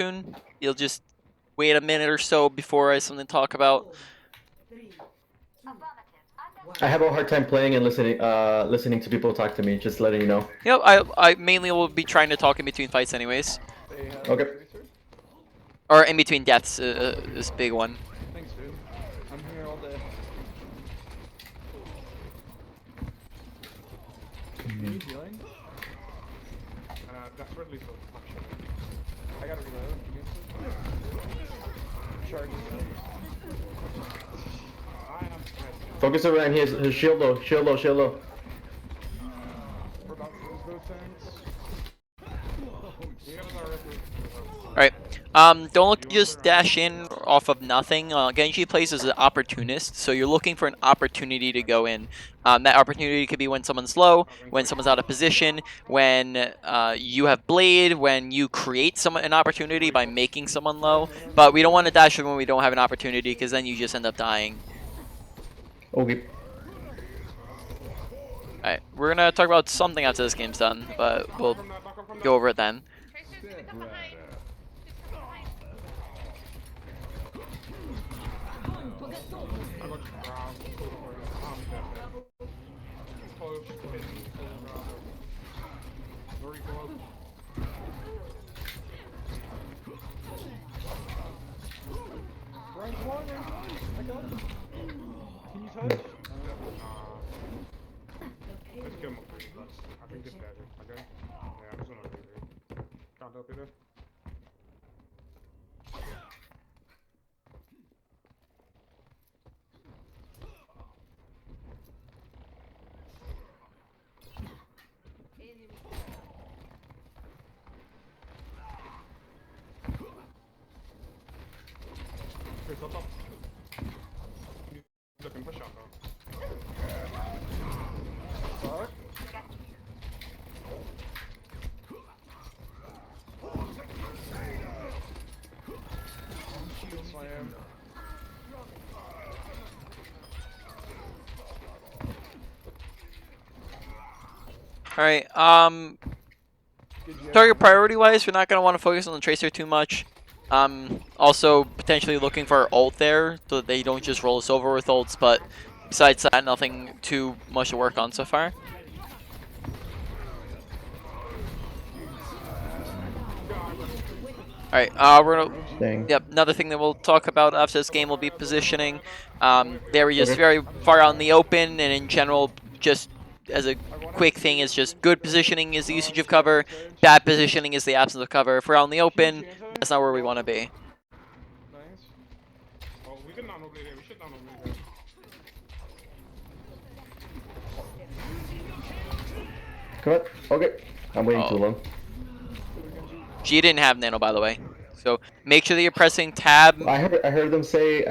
soon. You'll just wait a minute or so before I have something to talk about. I have a hard time playing and listening to people talk to me. Just letting you know. Yep, I mainly will be trying to talk in between fights anyways. Okay. Or in between deaths is a big one. Thanks, dude. I'm here all day. Need healing? Desperately so. Actually. I gotta reload. Charge. I am stressed. Focus around his shield low, shield low, shield low. We're about to lose those things. We got another Alright. Don't look to just dash in off of nothing. Genji plays as an opportunist, so you're looking for an opportunity to go in. That opportunity could be when someone's low, when someone's out of position, when you have blade, when you create an opportunity by making someone low. But we don't want to dash in when we don't have an opportunity, because then you just end up dying. Okay. Alright, we're gonna talk about something after this game's done, but we'll go over it then. Can you touch? Let's kill him up first. I think this guy did. Okay? Yeah, I'm just gonna leave it. Can't help you there. Here, top up. Looking for shot though. Fuck. Shield slam. Alright, target priority wise, we're not going to want to focus on the Tracer too much. Also, potentially looking for our ult there, so that they don't just roll us over with ults, but besides that, nothing too much to work on so far. Alright, we're gonna... Yep, another thing that we'll talk about after this game will be positioning. They were just very far out in the open, and in general, just as a quick thing, is just good positioning is the usage of cover, bad positioning is the absence of cover. If we're out in the open, that's not where we want to be. Nice. Oh, we can nano blade here. We should nano blade here. Come on. Okay. I'm waiting too long. She didn't have nano, by the way. So make sure that you're pressing tab. I heard them say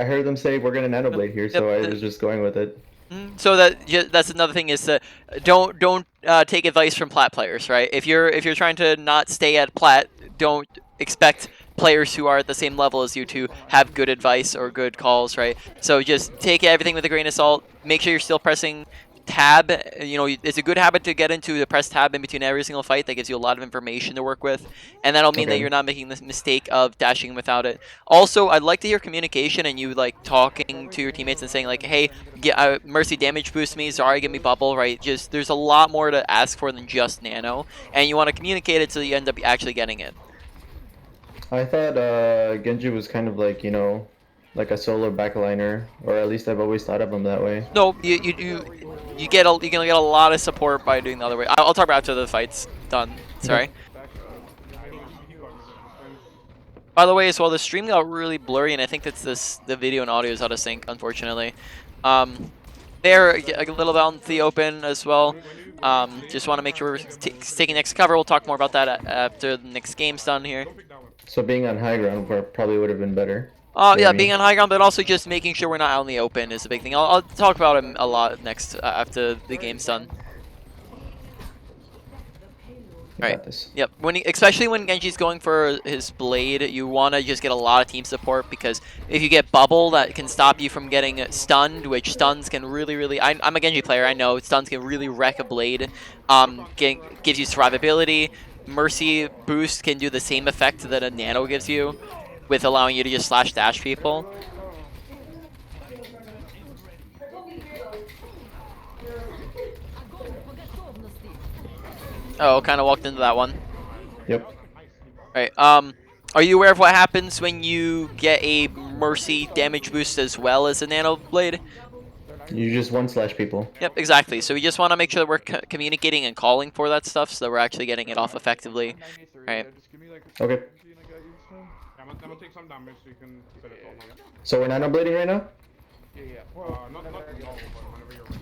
we're gonna nano blade here, so I was just going with it. So that's another thing is that don't take advice from plat players, right? If you're trying to not stay at plat, don't expect players who are at the same level as you to have good advice or good calls, right? So just take everything with a grain of salt. Make sure you're still pressing tab. You know, it's a good habit to get into, to press tab in between every single fight. That gives you a lot of information to work with, and that'll mean that you're not making the mistake of dashing without it. Also, I'd like to hear communication and you like talking to your teammates and saying like, hey, Mercy damage boost me, Zarya give me bubble, right? Just there's a lot more to ask for than just nano, and you want to communicate it so you end up actually getting it. I thought Genji was kind of like, you know, like a solo backliner, or at least I've always thought of him that way. No, you can get a lot of support by doing the other way. I'll talk about after the fight's done. Sorry. By the way, as well, the stream got really blurry, and I think that's the video and audio is out of sync, unfortunately. They're a little bit out in the open as well. Just want to make sure we're taking next cover. We'll talk more about that after the next game's done here. So being on high ground probably would have been better. Yeah, being on high ground, but also just making sure we're not out in the open is a big thing. I'll talk about it a lot next after the game's done. Right. Yep. Especially when Genji's going for his blade, you want to just get a lot of team support, because if you get bubble, that can stop you from getting stunned, which stuns can really. I'm a Genji player. I know stuns can really wreck a blade. Gives you survivability. Mercy boost can do the same effect that a nano gives you, with allowing you to just slash dash people. Oh, kind of walked into that one. Yep. Right. Are you aware of what happens when you get a Mercy damage boost as well as a Nano Blade? You just one slash people. Yep, exactly. So we just want to make sure that we're communicating and calling for that stuff, so that we're actually getting it off effectively. 93, Right. yeah, just give me like Okay. energy and I got you, so. Yeah, I'm gonna take some damage so you can set it off. So we're nano blading right now? Yeah, yeah. Well, Not whenever I now, get- but whenever you're ready.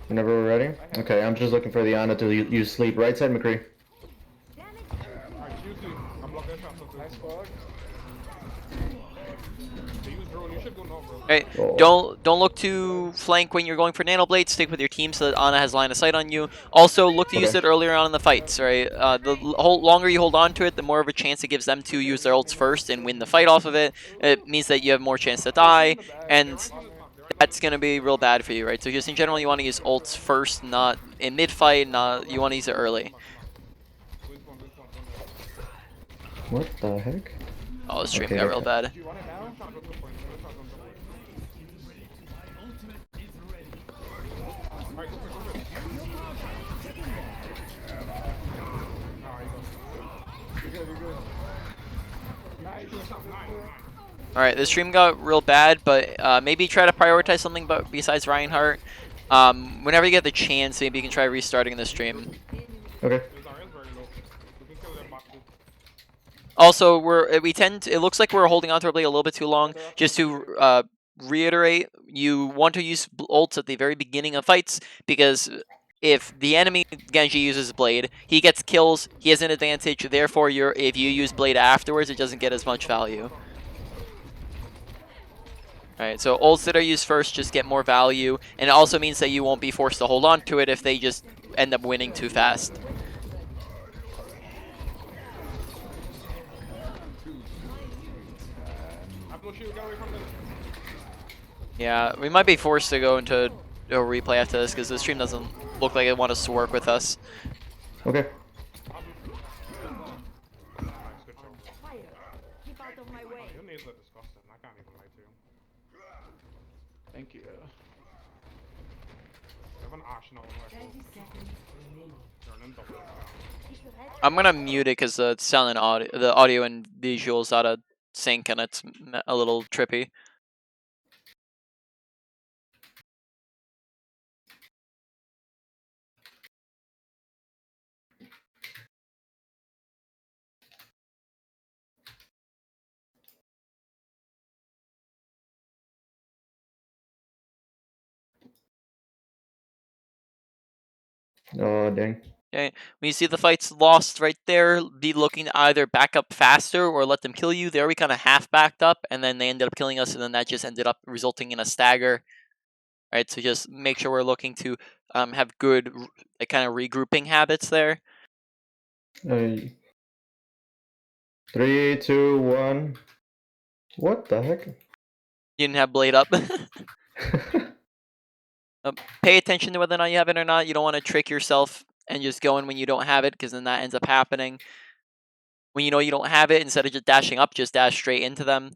Whenever we're ready? Okay, I'm just looking for the Ana to use sleep. Right side, McCree. Alright, use it. I'm blocking the shots. Nice fog. They use drone. You should go now, bro. Right. Oh. Don't look to flank when you're going for Nano Blade. Stick with your team so that Ana has line of sight on you. Also, look to use Okay. it earlier on in the fights. Right. The longer you hold on to it, the more of a chance it gives them to use their ults first and win the fight off of it. It means that you have more chance to die, and that's gonna be real bad for you, right? So just in general, you want to use ults first, not in mid fight. Not you want to use it early. What the heck? Oh, the stream Okay, got real okay. bad. Do you want it now? You're good, you're good. Nice. All right, the stream got real bad, but maybe try to prioritize something besides Reinhardt. Whenever you get the chance, maybe you can try restarting the stream. Okay. Also, it looks like we're holding on to our blade a little bit too long. Just to reiterate, you want to use ults at the very beginning of fights, because if the enemy Genji uses blade, he gets kills, he has an advantage. Therefore, if you use blade afterwards, it doesn't get as much value. Alright, so ults that are used first just get more value, and it also means that you won't be forced to hold on to it if they just end up winning too fast. Yeah, we might be forced to go into a replay after this because the stream doesn't look like it wants us to work with us. Okay. Your nails are disgusting. I can't even lie to you. Thank you. You have an ash now. You're an double. I'm gonna mute it because the sound and the audio and visuals out of sync, and it's a little trippy. Oh, dang. Okay, when you see the fights lost right there, be looking to either back up faster or let them kill you. There we kind of half backed up, and then they ended up killing us, and then that just ended up resulting in a stagger. Right, so just make sure we're looking to have good kind of regrouping habits there. 3, 2, 1. What the heck? You didn't have blade up. Pay attention to whether or not you have it or not. You don't want to trick yourself and just go in when you don't have it, because then that ends up happening. When you know you don't have it, instead of just dashing up, just dash straight into them.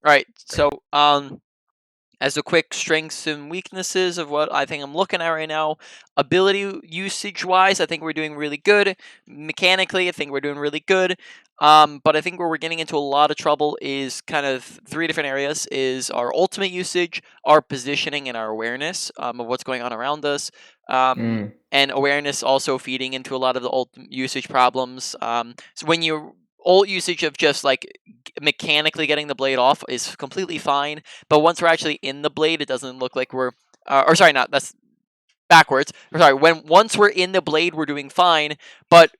Alright, so as a quick strengths and weaknesses of what I think I'm looking at right now, ability usage wise, I think we're doing really good. Mechanically, I think we're doing really good. But I think where we're getting into a lot of trouble is kind of 3 different areas: is our ultimate usage, our positioning, and our awareness of what's going on around us. And awareness also feeding into a lot of the ult usage problems. So when you ult usage of just like mechanically getting the blade off is completely fine, but once we're actually in the blade, it doesn't look like we're or sorry, not that's backwards. Sorry, once we're in the blade, we're doing fine, but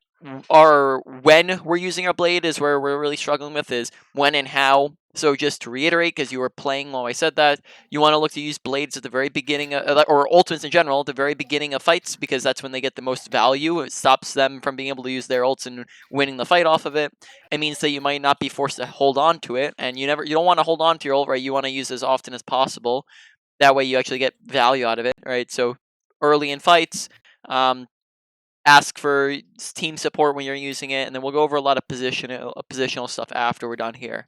when we're using our blade is where we're really struggling with, is when and how So just to reiterate, because you were playing while I said that, you want to look to use blades at the very beginning, or ultimates in general, at the very beginning of fights, because that's when they get the most value. It stops them from being able to use their ults and winning the fight off of it. It means that you might not be forced to hold on to it, and you don't want to hold on to your ult, right? You want to use it as often as possible. That way you actually get value out of it, right? So early in fights, ask for team support when you're using it, and then we'll go over a lot of positional stuff after we're done here.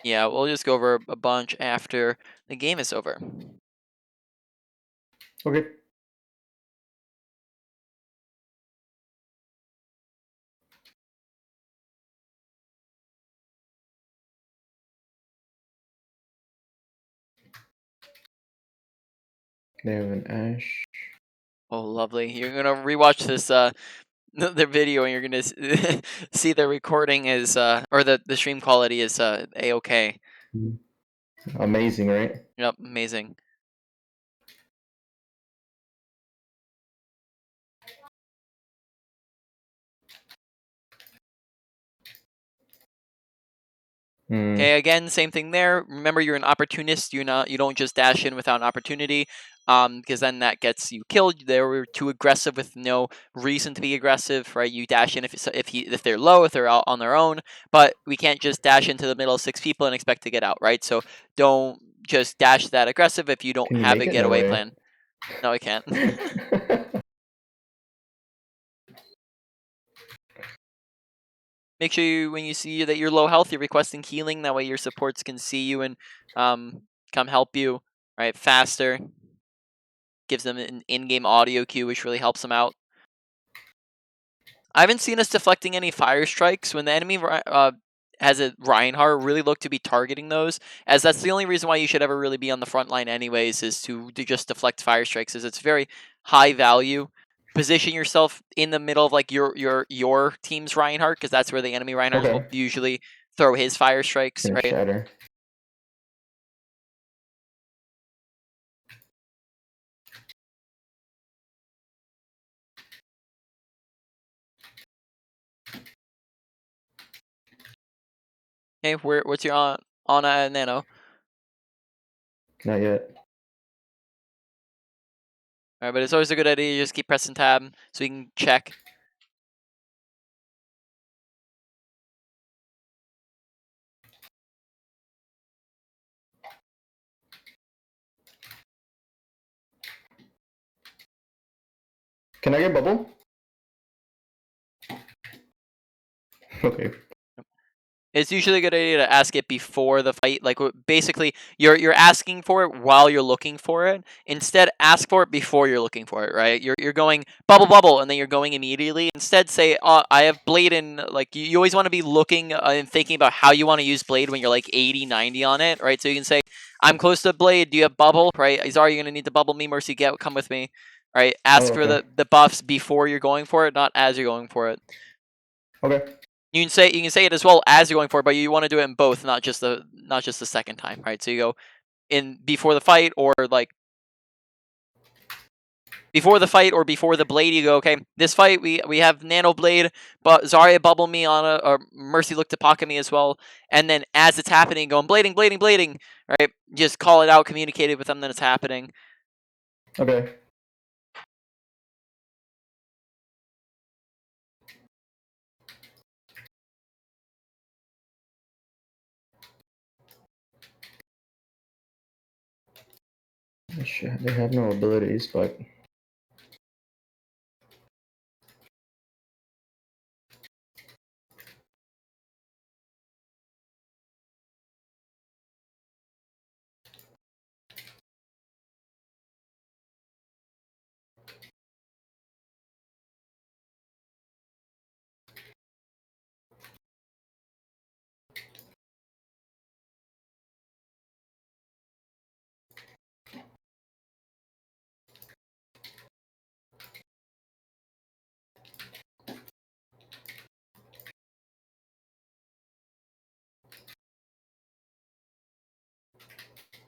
Yeah, we'll just go over a bunch after the game is over. Okay. They have an Ash. Oh, lovely. You're gonna rewatch this the video, and you're gonna see the recording is or the stream quality is a-okay. Amazing, right? Yep, amazing. Okay, again, same thing there. Remember, you're an opportunist. You don't just dash in without an opportunity, because then that gets you killed. They were too aggressive with no reason to be aggressive, right? You dash in if they're low, if they're out on their own, but we can't just dash into the middle of 6 people and expect to get out, right? So don't just dash that aggressive if you don't Can you have make a it? No getaway way. plan. No, I can't. Make sure when you see that you're low health, you're requesting healing. That way your supports can see you and come help you, right, faster. Gives them an in-game audio cue, which really helps them out. I haven't seen us deflecting any fire strikes. When the enemy has a Reinhardt, really look to be targeting those, as that's the only reason why you should ever really be on the front line anyways, is to just deflect fire strikes, as it's very high value. Position yourself in the middle of like your team's Reinhardt, because that's where the enemy Reinhardt will Okay. usually throw his fire strikes, Gonna right? shatter. Hey, what's your on Nano? Not yet. Alright, but it's always a good idea to just keep pressing tab so you can check. Can I get bubble? Okay. It's usually a good idea to ask it before the fight. Like basically, you're asking for it while you're looking for it. Instead, ask for it before you're looking for it. Right? You're going bubble bubble, and then you're going immediately. Instead, say, I have blade in. Like you always want to be looking and thinking about how you want to use blade when you're like 80, 90 on it. Right? So you can say, I'm close to blade. Do you have bubble? Right? Izar, you're gonna need to bubble me. Mercy, come with me. Right? Ask for okay. the buffs before you're going for it, not as you're going for it. Okay. You can say it as well as you're going for it, but you want to do it in both, not just the second time, right? So you go in before the fight, or like before the fight or before the blade. You go, okay, this fight we have nano blade, but Zarya bubble me on a Mercy look to pocket me as well, and then as it's happening, going blading, blading, blading, right? Just call it out, communicate it with them that it's happening. Okay. Shit, they have no abilities, but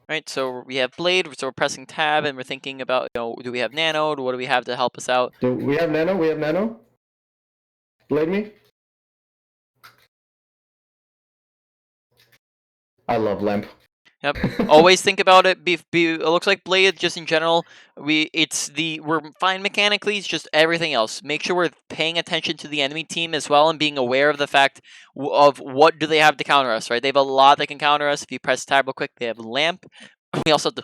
Right, so we have blade, so we're pressing tab, and we're thinking about, do we have nano? What do we have to help us out? do we have nano? We have nano. Blade me. I love lamp. Yep. Always think about it. It looks like Blade just in general. We're fine mechanically. It's just everything else. Make sure we're paying attention to the enemy team as well and being aware of the fact of what do they have to counter us. Right? They have a lot that can counter us. If you press tab real quick, they have lamp. We also have to,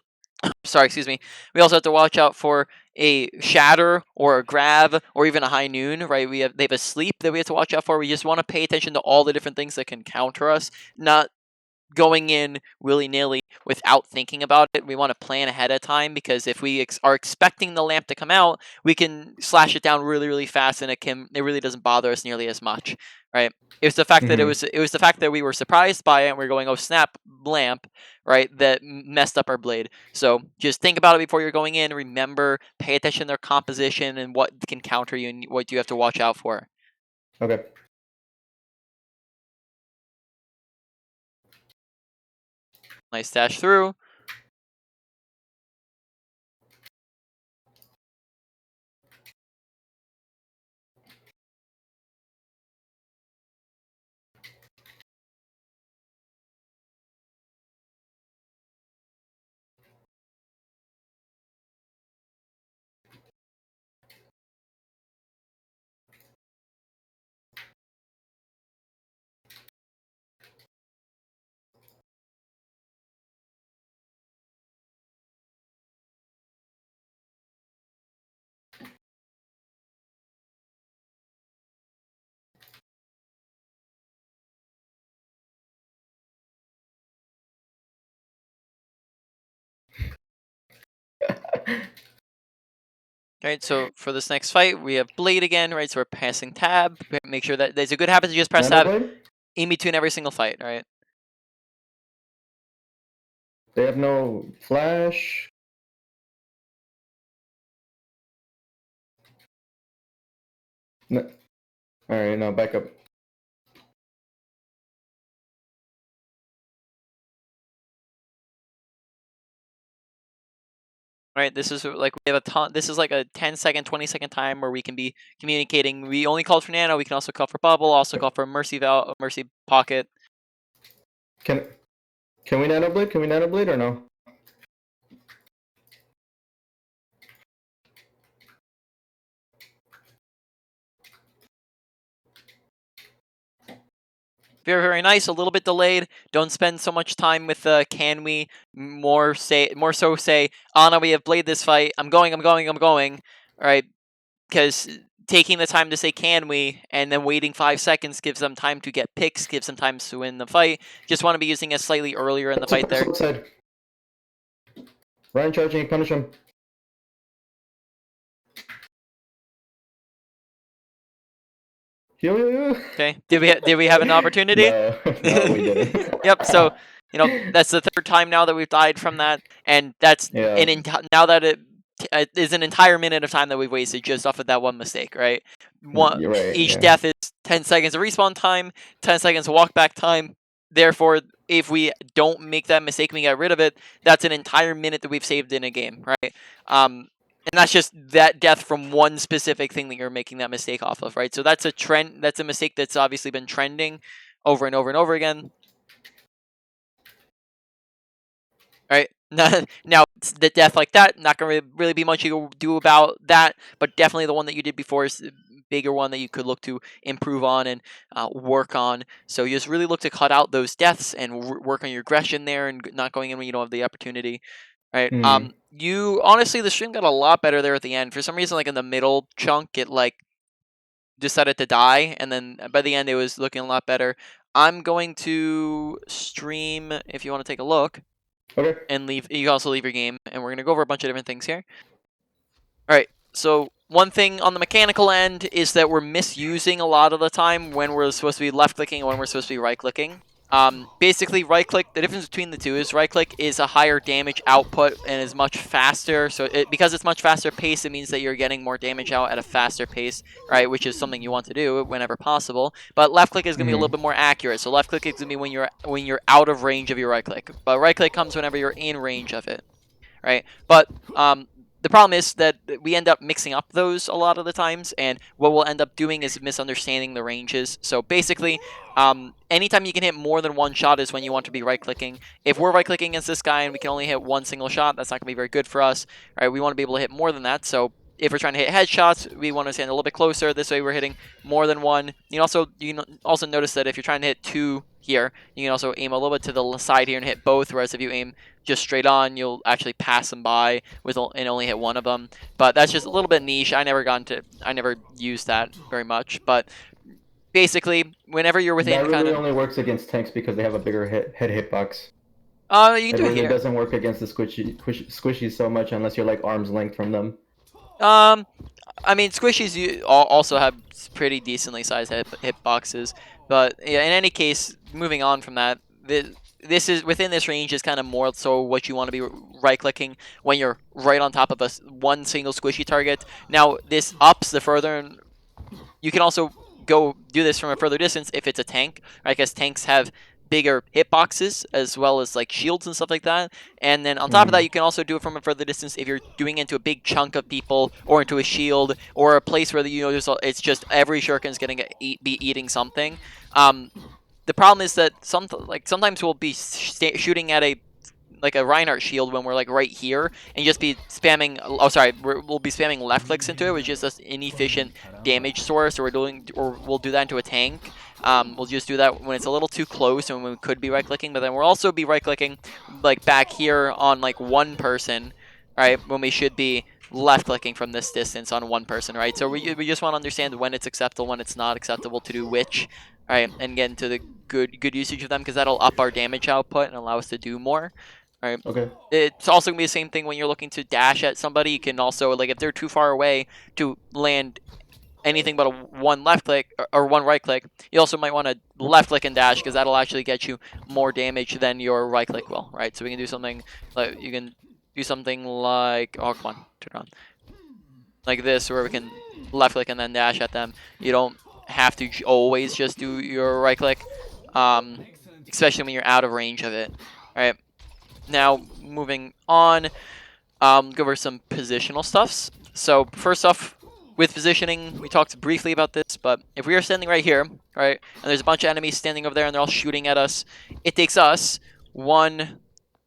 sorry, excuse me. We also have to watch out for a shatter or a grab or even a high noon. Right? They have a sleep that we have to watch out for. We just want to pay attention to all the different things that can counter us, not going in willy-nilly without thinking about it. We want to plan ahead of time, because if we are expecting the lamp to come out, we can slash it down really, really fast, and it really doesn't bother us nearly as much, right? It's the fact that it was the fact that we were surprised by it and we're going, oh snap, lamp, right, that messed up our Blade. So just think about it before you're going in. Remember, pay attention to their composition and what can counter you and what you have to watch out for. Okay. Nice dash through. Right, so for this next fight, we have Blade again, right? So we're passing tab. Make sure that there's a good habit to just press tab Nanoblade? in between every single fight, right? They have no flash. No. All right, no, back up. Right, this is like we have a ton. This is like a 10-second, 20-second time where we can be communicating. We only called for Nano. We can also call for Bubble. Also call for Mercy Mercy Pocket. Can we nanoblade? Can we nanoblade or no? Very, very nice. A little bit delayed. Don't spend so much time with can we. More so say, Anna, we have Blade this fight. I'm going. All right, because taking the time to say can we and then waiting 5 seconds gives them time to get picks, gives them time to win the fight. Just want to be using it slightly earlier in the fight there. Outside. Ryan charging, punish him. Heal. Okay, did we have an opportunity? No, no, we didn't. Yep. So that's the third time now that we've died from that, and that's Yeah. now that it is an entire minute of time that we've wasted just off of that one mistake, right? You're right, Each yeah. death is 10 seconds of respawn time, 10 seconds of walk back time. Therefore, if we don't make that mistake and we get rid of it, that's an entire minute that we've saved in a game, right? And that's just that death from one specific thing that you're making that mistake off of, right? So that's a trend. That's a mistake that's obviously been trending over and over and over again. Right? Now, the death like that, not going to really be much you can do about that, but definitely the one that you did before is a bigger one that you could look to improve on and work on. So you just really look to cut out those deaths and work on your aggression there and not going in when you don't have the opportunity. Right? You honestly, the stream got a lot better there at the end. For some reason, like in the middle chunk, it like decided to die, and then by the end, it was looking a lot better. I'm going to stream if you want to take a look. Okay. And leave. You can also leave your game, and we're gonna go over a bunch of different things here. All right. So one thing on the mechanical end is that we're misusing a lot of the time when we're supposed to be left clicking and when we're supposed to be right clicking. Basically, right click. The difference between the two is right click is a higher damage output and is much faster. So because it's much faster pace, it means that you're getting more damage out at a faster pace, right? Which is something you want to do whenever possible. But left click is gonna be a little bit more accurate. So left click is gonna be when you're out of range of your right click. But right click comes whenever you're in range of it, right? But the problem is that we end up mixing up those a lot of the times, and what we'll end up doing is misunderstanding the ranges. So basically, anytime you can hit more than one shot is when you want to be right-clicking. If we're right-clicking against this guy and we can only hit one single shot, that's not going to be very good for us. Right? We want to be able to hit more than that, so if we're trying to hit headshots, we want to stand a little bit closer. This way we're hitting more than one. You can also notice that if you're trying to hit 2 here, you can also aim a little bit to the side here and hit both, whereas if you aim just straight on, you'll actually pass them by and only hit one of them. But that's just a little bit niche. I never used that very much. But basically, whenever you're within that really only works against tanks because they have a bigger head hitbox. You can do it really here. doesn't work against the squishies so much unless you're like arm's length from them. I mean, squishies also have pretty decently sized hitboxes, but yeah, in any case, moving on from that, this is within this range is kind of more so what you want to be right-clicking when you're right on top of one single squishy target. Now, this ups the further, you can also go do this from a further distance if it's a tank, right? Because tanks have bigger hitboxes as well as like shields and stuff like that. And then on top of that, you can also do it from a further distance if you're doing it into a big chunk of people or into a shield or a place where it's just every shuriken is going to be eating something. The problem is that sometimes we'll be shooting at a Reinhardt shield when we're like right here and just be spamming. Oh, sorry, we'll be spamming left clicks into it, which is just an inefficient damage source. Or we'll do that into a tank. We'll just do that when it's a little too close and when we could be right clicking. But then we'll also be right clicking like back here on like one person, right? When we should be left clicking from this distance on one person, right? So we just want to understand when it's acceptable, when it's not acceptable to do which, right? And get into the good usage of them because that'll up our damage output and allow us to do more. Right. Okay. It's also going to be the same thing when you're looking to dash at somebody. You can also, like, if they're too far away to land anything but one left click or one right click, you also might want to left click and dash because that'll actually get you more damage than your right click will, right? So we can do something like, oh, come on, turn it on. Like this, where we can left click and then dash at them. You don't have to always just do your right click, especially when you're out of range of it, right? Now, moving on, go over some positional stuffs. So, first off, with positioning, we talked briefly about this, but if we are standing right here, right, and there's a bunch of enemies standing over there and they're all shooting at us, it takes us 1,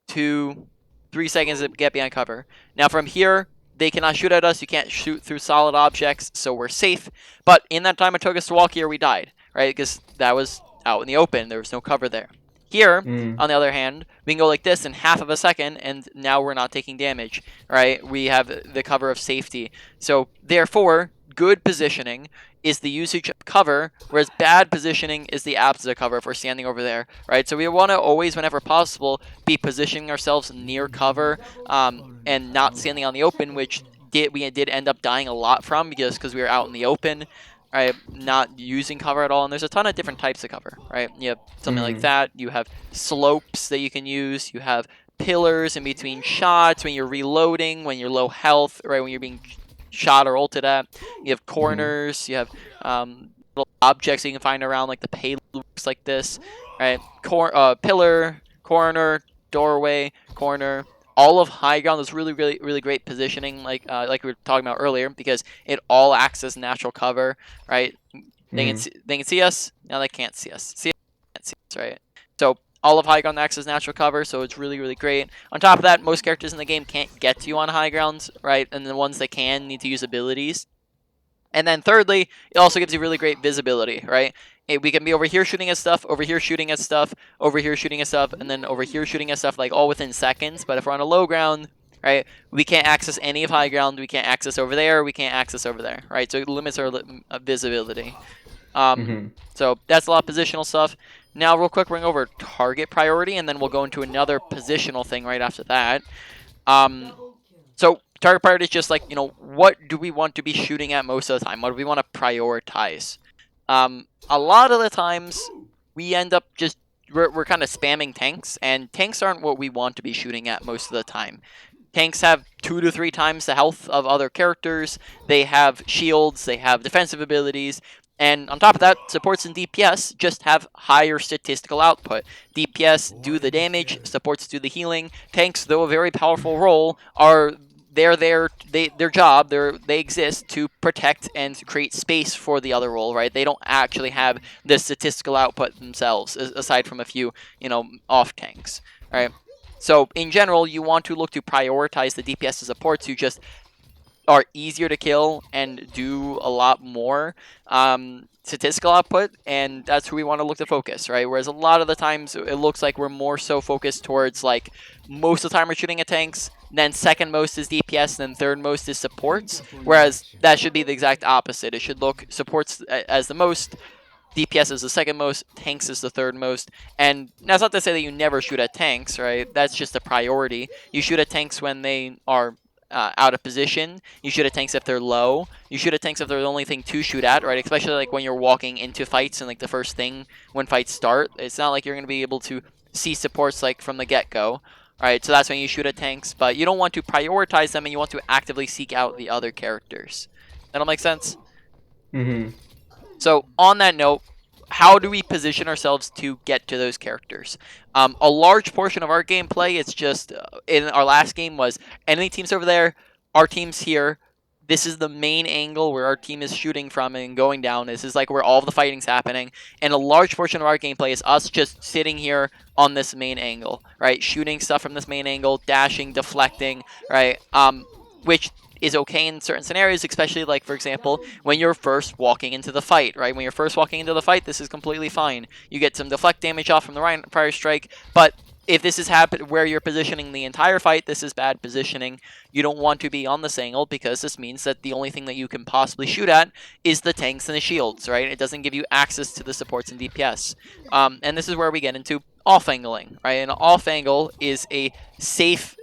2, 3 seconds to get behind cover. Now, from here, they cannot shoot at us. You can't shoot through solid objects, so we're safe. But in that time it took us to walk here, we died, right, because that was out in the open. There was no cover there. Here, on the other hand, we can go like this in half of a second, and now we're not taking damage, right? We have the cover of safety. So, therefore, good positioning is the usage of cover, whereas bad positioning is the absence of cover if we're standing over there, right? So we want to always, whenever possible, be positioning ourselves near cover and not standing on the open, which we did end up dying a lot from because we were out in the open. Right, not using cover at all, and there's a ton of different types of cover, right? You have something like that, you have slopes that you can use, you have pillars in between shots when you're reloading, when you're low health, right, when you're being shot or ulted at. You have corners, you have little objects you can find around, like the payload looks like this, right? Pillar, corner, doorway, corner. All of high ground is really, really, really great positioning, like we were talking about earlier, because it all acts as natural cover, right? They can see us, now they can't see us. Can't see us, right? So all of high ground acts as natural cover, so it's really, really great. On top of that, most characters in the game can't get to you on high ground, right? And the ones that can need to use abilities. And then thirdly, it also gives you really great visibility, right? We can be over here shooting at stuff, over here shooting at stuff, over here shooting at stuff, and then over here shooting at stuff, like all within seconds. But if we're on a low ground, right, we can't access any of high ground. We can't access over there. We can't access over there, right? So it limits our visibility. So that's a lot of positional stuff. Now, real quick, we're going over target priority, and then we'll go into another positional thing right after that. So target priority is just like, what do we want to be shooting at most of the time? What do we want to prioritize? A lot of the times, we end up we're kind of spamming tanks, and tanks aren't what we want to be shooting at most of the time. Tanks have 2 to 3 times the health of other characters, they have shields, they have defensive abilities, and on top of that, supports and DPS just have higher statistical output. DPS do the damage, supports do the healing. Tanks, though a very powerful role, are they're there. Their job. They exist to protect and create space for the other role, right? They don't actually have the statistical output themselves, aside from a few, off tanks, right? So in general, you want to look to prioritize the DPS supports who just are easier to kill and do a lot more statistical output, and that's who we want to look to focus, right? Whereas a lot of the times it looks like we're more so focused towards, like, most of the time we're shooting at tanks, then second most is DPS, and then third most is supports, whereas that should be the exact opposite. It should look supports as the most, DPS is the second most, tanks is the third most, and that's not to say that you never shoot at tanks, right? That's just a priority. You shoot at tanks when they are out of position. You shoot at tanks if they're low. You shoot at tanks if they're the only thing to shoot at, right? Especially like when you're walking into fights and like the first thing when fights start. It's not like you're going to be able to see supports like from the get-go, right? So that's when you shoot at tanks, but you don't want to prioritize them and you want to actively seek out the other characters. That'll make sense? Mm-hmm. So on that note, how do we position ourselves to get to those characters? A large portion of our gameplay, it's just, in our last game, was enemy teams over there, our team's here. This is the main angle where our team is shooting from and going down. This is like where all of the fighting's happening. And a large portion of our gameplay is us just sitting here on this main angle, right? Shooting stuff from this main angle, dashing, deflecting, right? Which is okay in certain scenarios, especially like, for example, when you're first walking into the fight, right? When you're first walking into the fight, this is completely fine. You get some deflect damage off from the prior strike, but if this is where you're positioning the entire fight, this is bad positioning. You don't want to be on this angle because this means that the only thing that you can possibly shoot at is the tanks and the shields, right? It doesn't give you access to the supports and DPS. And this is where we get into off-angling, right? An off-angle is a safe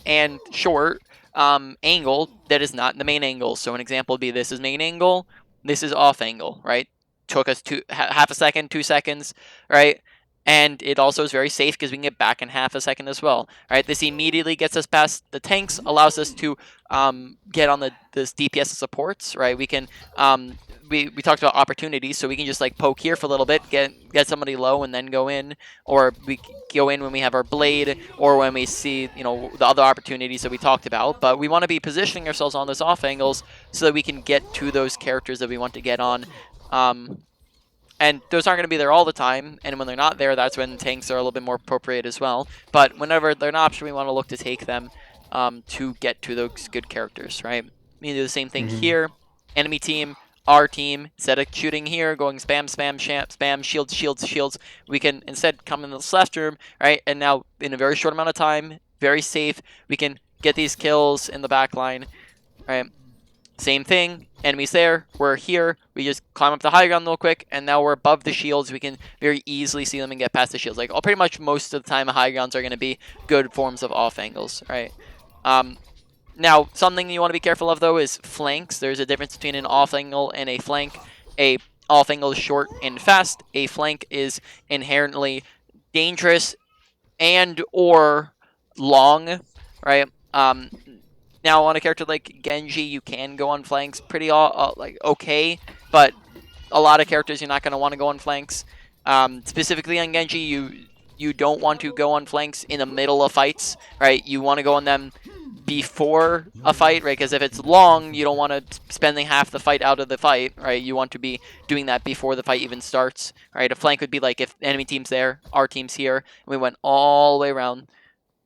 and short angle that is not the main angle. So an example would be, this is main angle, this is off angle, right? Took us half a second, 2 seconds, right? And it also is very safe because we can get back in half a second as well, right? This immediately gets us past the tanks, allows us to get on this DPS supports, right? We can we talked about opportunities, so we can just like poke here for a little bit, get somebody low, and then go in, or we go in when we have our blade, or when we see the other opportunities that we talked about. But we want to be positioning ourselves on those off angles so that we can get to those characters that we want to get on. And those aren't going to be there all the time, and when they're not there, that's when tanks are a little bit more appropriate as well. But whenever they're an option, we want to look to take them to get to those good characters, right? We can do the same thing here. Enemy team, our team, instead of shooting here, going spam, spam, spam, shields, shields, shields, we can instead come in this left room, right? And now, in a very short amount of time, very safe, we can get these kills in the back line, right? Same thing, enemies there, we're here, we just climb up the high ground real quick, and now we're above the shields. We can very easily see them and get past the shields. Like, pretty much most of the time, high grounds are going to be good forms of off angles, right? Now, something you want to be careful of, though, is flanks. There's a difference between an off angle and a flank. A off angle is short and fast. A flank is inherently dangerous and or long, right? Now, on a character like Genji, you can go on flanks pretty like okay, but a lot of characters you're not going to want to go on flanks. Specifically on Genji, you don't want to go on flanks in the middle of fights, right? You want to go on them before a fight, right? Because if it's long, you don't want to spending half the fight out of the fight, right? You want to be doing that before the fight even starts, right? A flank would be like if enemy team's there, our team's here, and we went all the way around,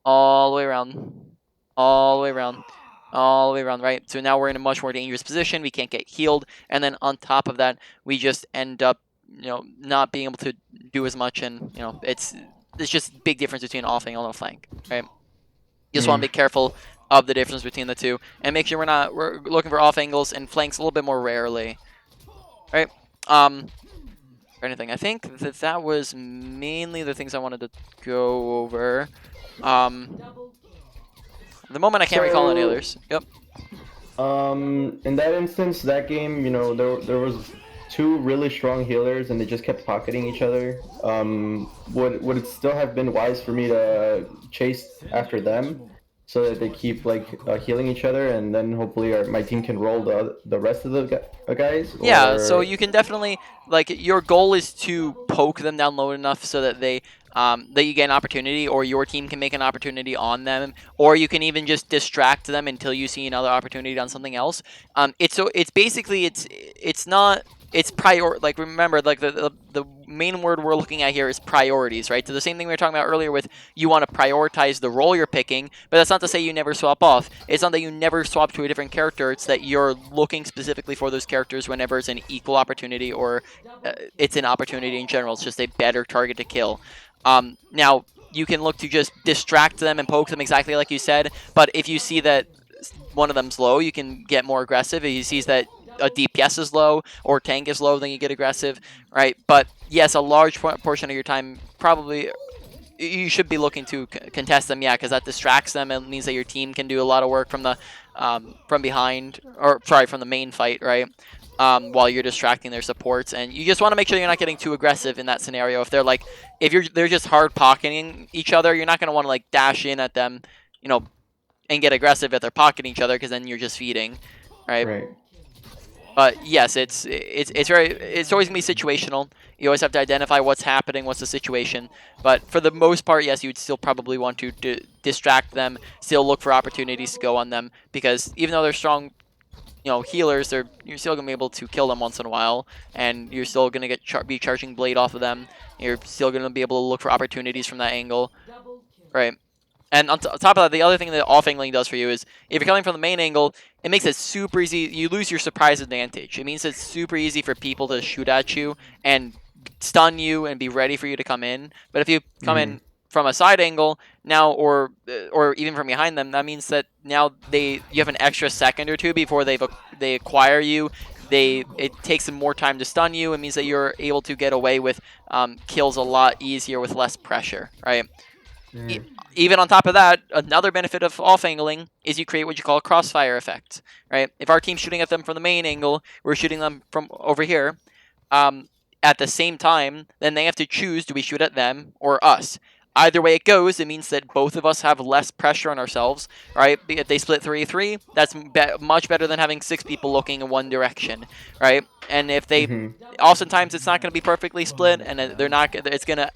all the way around, all the way around, all the way around, right? So now we're in a much more dangerous position. We can't get healed, and then on top of that, we just end up, not being able to do as much, and it's just big difference between off angle and flank, right? You just want to be careful of the difference between the two, and make sure we're looking for off angles and flanks a little bit more rarely, right? Or anything. I think that was mainly the things I wanted to go over. At the moment, I can't recall any others. Yep. In that instance, that game, there was two really strong healers, and they just kept pocketing each other. Would it still have been wise for me to chase after them, so that they keep healing each other, and then hopefully my team can roll the rest of the guys? Yeah, so you can definitely, your goal is to poke them down low enough so that they that you get an opportunity, or your team can make an opportunity on them, or you can even just distract them until you see another opportunity on something else. It's basically it's not it's prior like remember like the main word we're looking at here is priorities, right? So the same thing we were talking about earlier with you want to prioritize the role you're picking, but that's not to say you never swap off. It's not that you never swap to a different character. It's that you're looking specifically for those characters whenever it's an equal opportunity or it's an opportunity in general. It's just a better target to kill. Now you can look to just distract them and poke them exactly like you said, but if you see that one of them's low, you can get more aggressive. If you see that a DPS is low or tank is low, then you get aggressive, right? But yes, a large portion of your time probably you should be looking to contest them, yeah, because that distracts them. It means that your team can do a lot of work from the from behind, or sorry, from the main fight, right? While you're distracting their supports, and you just want to make sure you're not getting too aggressive in that scenario. If they're like, they're just hard pocketing each other, you're not gonna want to like dash in at them, you know, and get aggressive if they're pocketing each other, because then you're just feeding, right? Right. But yes, it's always gonna be situational. You always have to identify what's happening, what's the situation. But for the most part, yes, you'd still probably want to distract them, still look for opportunities to go on them, because even though they're strong, healers, you're still gonna be able to kill them once in a while, and you're still gonna be charging blade off of them. You're still gonna be able to look for opportunities from that angle, right? And on top of that, the other thing that off angling does for you is if you're coming from the main angle, it makes it super easy. You lose your surprise advantage. It means it's super easy for people to shoot at you and stun you and be ready for you to come in. But if you come in from a side angle now, or even from behind them, that means that now you have an extra second or two before they acquire you. It takes them more time to stun you. It means that you're able to get away with kills a lot easier with less pressure, right? Even on top of that, another benefit of off angling is you create what you call a crossfire effect, right? If our team's shooting at them from the main angle, we're shooting them from over here. At the same time, then they have to choose: do we shoot at them or us? Either way it goes, it means that both of us have less pressure on ourselves, right? If they split 3-3, that's much better than having 6 people looking in one direction, right? And if they, oftentimes it's not going to be perfectly split, and they're not. It's going to,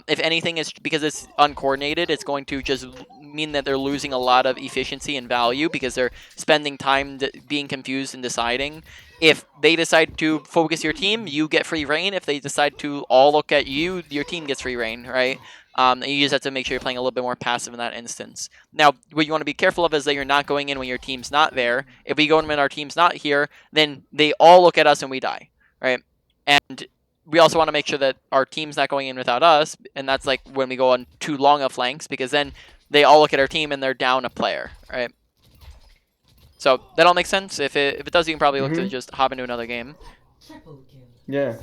if anything, is because it's uncoordinated, it's going to just mean that they're losing a lot of efficiency and value because they're spending time being confused and deciding. If they decide to focus your team, you get free reign. If they decide to all look at you, your team gets free reign, right? And you just have to make sure you're playing a little bit more passive in that instance. Now, what you want to be careful of is that you're not going in when your team's not there. If we go in when our team's not here, then they all look at us and we die, right? And we also want to make sure that our team's not going in without us, and that's like when we go on too long of flanks, because then they all look at our team and they're down a player, right? So that all makes sense. If it does, you can probably look to just hop into another game. Yeah.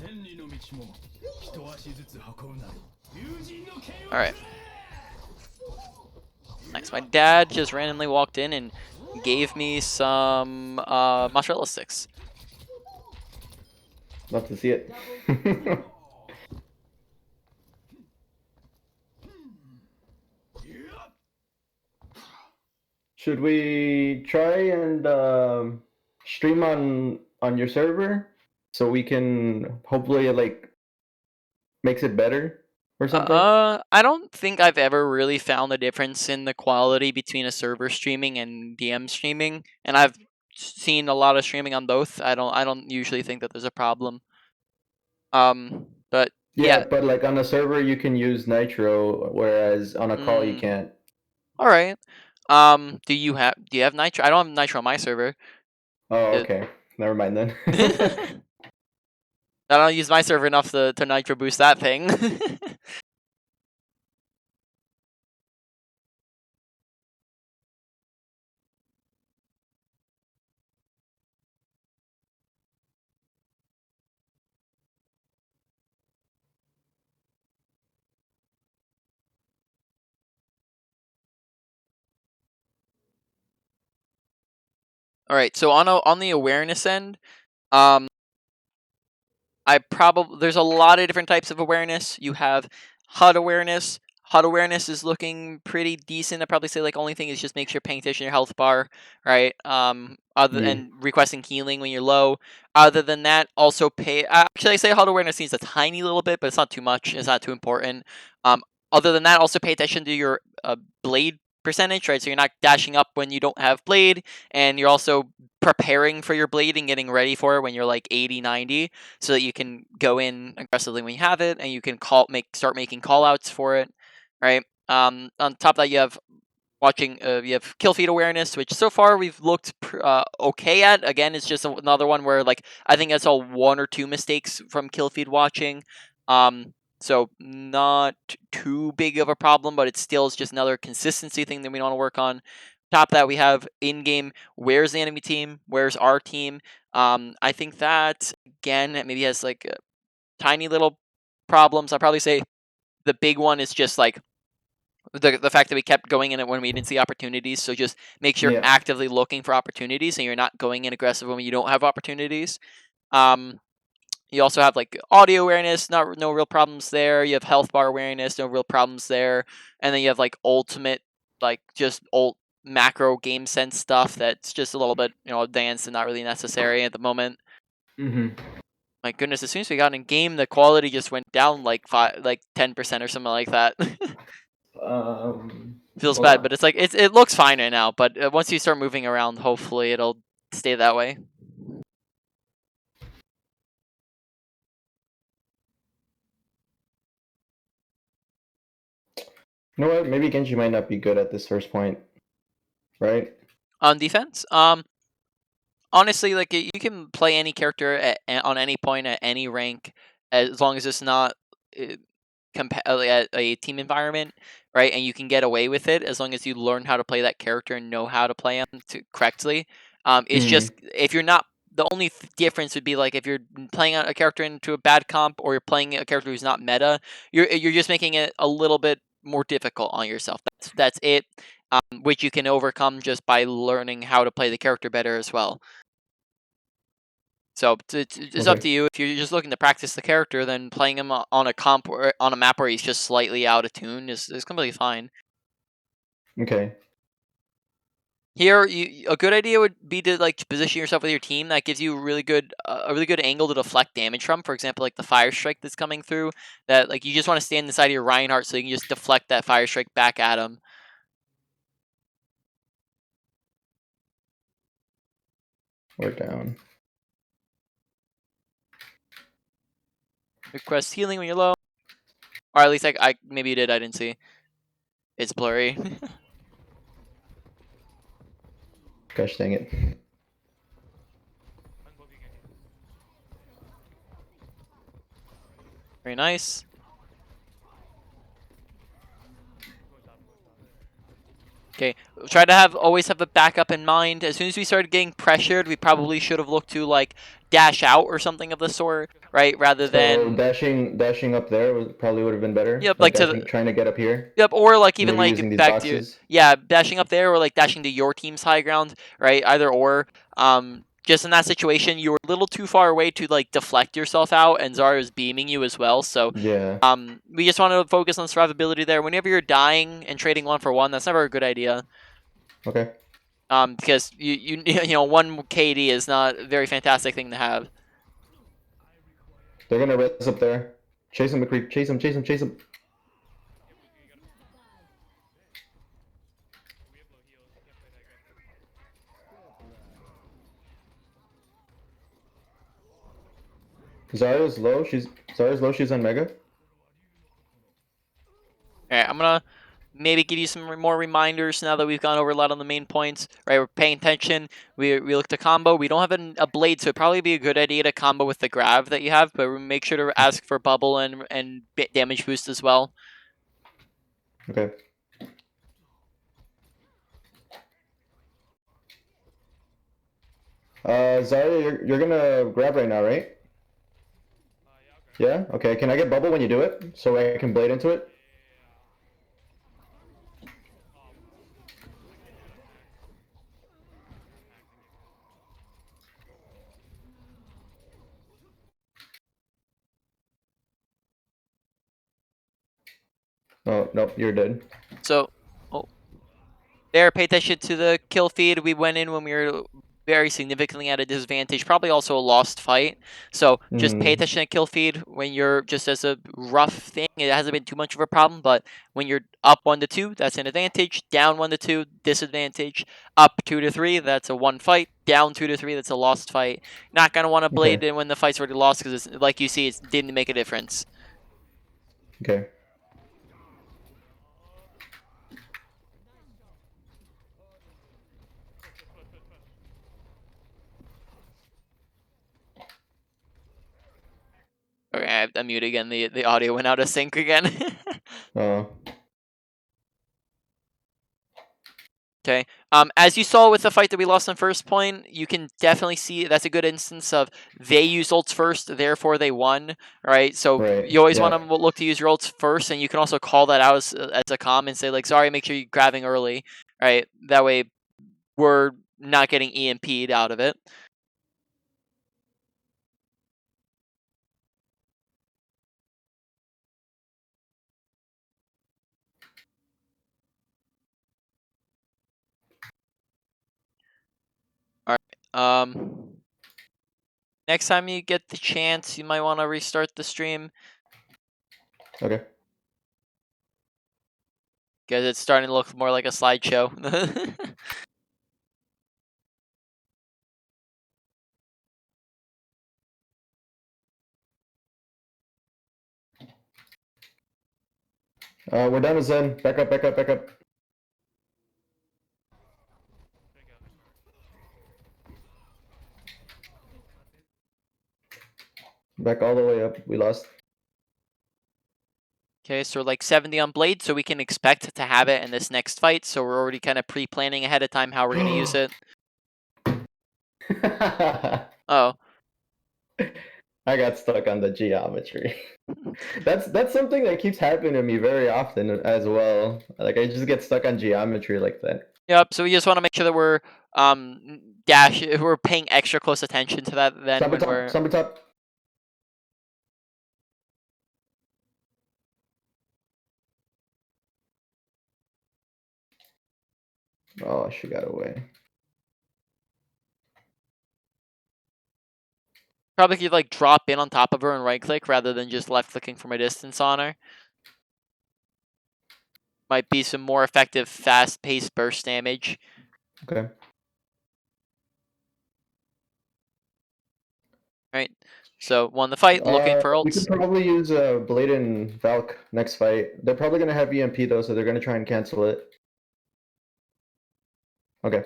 All right. Nice. My dad just randomly walked in and gave me some mozzarella sticks. Love to see it. Should we try and stream on your server so we can hopefully like makes it better or something? I don't think I've ever really found a difference in the quality between a server streaming and DM streaming, and I've seen a lot of streaming on both. I don't usually think that there's a problem. But yeah. But like on a server you can use Nitro, whereas on a call you can't. All right. Do you have Nitro? I don't have Nitro on my server. Oh, okay. Never mind then. I don't use my server enough to Nitro boost that thing. All right. So on the awareness end, there's a lot of different types of awareness. You have Hud Awareness, Hud Awareness is looking pretty decent. I'd probably say like only thing is just make sure paying attention to your health bar, right? And requesting healing when you're low. Other than that, also pay. Actually, I say Hud Awareness needs a tiny little bit, but it's not too much. It's not too important. Um, Other than that, also pay attention to your blade percentage, right? So you're not dashing up when you don't have blade, and you're also preparing for your blade and getting ready for it when you're like 80, 90, so that you can go in aggressively when you have it, and you can start making call outs for it, right? On top of that, you have you have kill feed awareness, which so far we've looked okay at. Again, it's just another one where like I think that's all one or two mistakes from kill feed watching. So not too big of a problem, but it still is just another consistency thing that we want to work on. Top of that, we have in-game, where's the enemy team? Where's our team? I think that, again, maybe has like tiny little problems. I'd probably say the big one is just like the fact that we kept going in it when we didn't see opportunities. So just make sure you're actively looking for opportunities and you're not going in aggressive when you don't have opportunities. You also have like audio awareness, no real problems there. You have health bar awareness, no real problems there. And then you have like ultimate, like just macro game sense stuff that's just a little bit advanced and not really necessary at the moment. My goodness, as soon as we got in game, the quality just went down like 10% or something like that. Feels bad, but it's like it looks fine right now. But once you start moving around, hopefully it'll stay that way. You know what? Maybe Genji might not be good at this first point, right? On defense, honestly, like you can play any character on any point at any rank, as long as it's not at a team environment, right? And you can get away with it as long as you learn how to play that character and know how to play him correctly. It's just if you're not, the only difference would be like if you're playing a character into a bad comp or you're playing a character who's not meta, you're just making it a little bit more difficult on yourself. That's it, which you can overcome just by learning how to play the character better as well. So it's up to you. If you're just looking to practice the character, then playing him on a comp or on a map where he's just slightly out of tune is completely fine. Okay. Here, a good idea would be to like position yourself with your team. That gives you a really good angle to deflect damage from. For example, like the fire strike that's coming through. That like you just want to stand inside of your Reinhardt so you can just deflect that fire strike back at him. We're down. Request healing when you're low, or at least I maybe you did. I didn't see. It's blurry. Gosh dang it. Very nice. Okay, try to always have a backup in mind. As soon as we started getting pressured, we probably should have looked to like dash out or something of the sort, right? Rather than dashing up there probably would have been better. Yep, like trying to get up here. Yep, or like even Maybe like using these back boxes. to dashing up there or like dashing to your team's high ground, right? Either or. Just in that situation, you were a little too far away to like deflect yourself out, and Zarya is beaming you as well. So yeah, we just want to focus on survivability there. Whenever you're dying and trading 1-for-1, that's never a good idea. Okay. Because you one KD is not a very fantastic thing to have. They're gonna res up there. Chase him, McCree. Chase him, chase him, chase him. Zarya's low. Zarya's low. She's on Mega. Alright, I'm gonna maybe give you some more reminders now that we've gone over a lot on the main points. Right, we're paying attention. We look to combo. We don't have a blade, so it'd probably be a good idea to combo with the grab that you have, but make sure to ask for bubble and damage boost as well. Okay. Zarya, you're gonna grab right now, right? Yeah? Okay, can I get bubble when you do it? So I can blade into it? Oh, nope, you're dead. So, oh, there, pay attention to the kill feed. We went in when we were very significantly at a disadvantage, probably also a lost fight. So just pay attention to kill feed when you're just as a rough thing. It hasn't been too much of a problem, but when you're up 1 to 2, that's an advantage. Down 1 to 2, disadvantage. Up 2 to 3, that's a 1 fight. Down 2 to 3, that's a lost fight. Not gonna want to blade Okay. in when the fight's already lost because, like you see, it didn't make a difference. Okay. Okay, I have to mute again. The audio went out of sync again. Oh. Okay. As you saw with the fight that we lost on first point, you can definitely see that's a good instance of they used ults first, therefore they won. Right. So Right. you always Yeah. want to look to use your ults first, and you can also call that out as a comm and say like, sorry, make sure you're grabbing early. Right. That way, we're not getting EMP'd out of it. All right. Next time you get the chance, you might want to restart the stream Okay. because it's starting to look more like a slideshow. We're down to Zen. Back up, back up, back up. Back all the way up. We lost. Okay, so we're like 70 on Blade, so we can expect to have it in this next fight. So we're already kind of pre-planning ahead of time how we're going to use it. Oh. I got stuck on the geometry. That's something that keeps happening to me very often as well. Like I just get stuck on geometry like that. Yep, so we just want to make sure that we're we're paying extra close attention to that then Stomper when top, we're... stomper top. Oh, she got away. Probably could like drop in on top of her and right click rather than just left clicking from a distance on her. Might be some more effective fast paced burst damage. Okay. Right. So won the fight, looking for We could ults. probably use Blade and Valk next fight. They're probably gonna have EMP though, so they're gonna try and cancel it. Okay.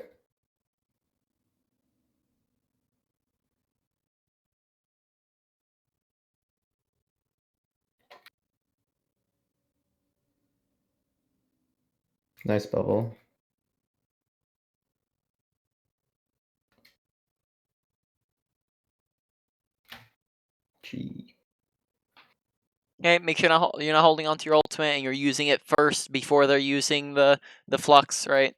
Nice bubble. Gee. Okay, make sure you're not holding onto your ultimate and you're using it first before they're using the flux, right?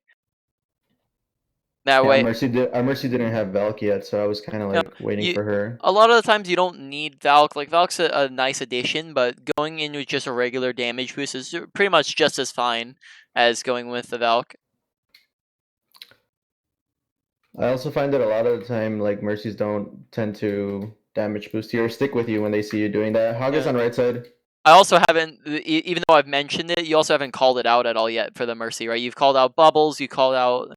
That Yeah, way, Our Mercy didn't have Valk yet, so I was kind of Yeah, like waiting for her. a lot of the times you don't need Valk. Like Valk's a nice addition, but going in with just a regular damage boost is pretty much just as fine as going with the Valk. I also find that a lot of the time, like Mercies don't tend to damage boost you or stick with you when they see you doing that. Hog is Yeah. on right side. I also haven't, even though I've mentioned it, you also haven't called it out at all yet for the Mercy, right? You've called out bubbles, you called out,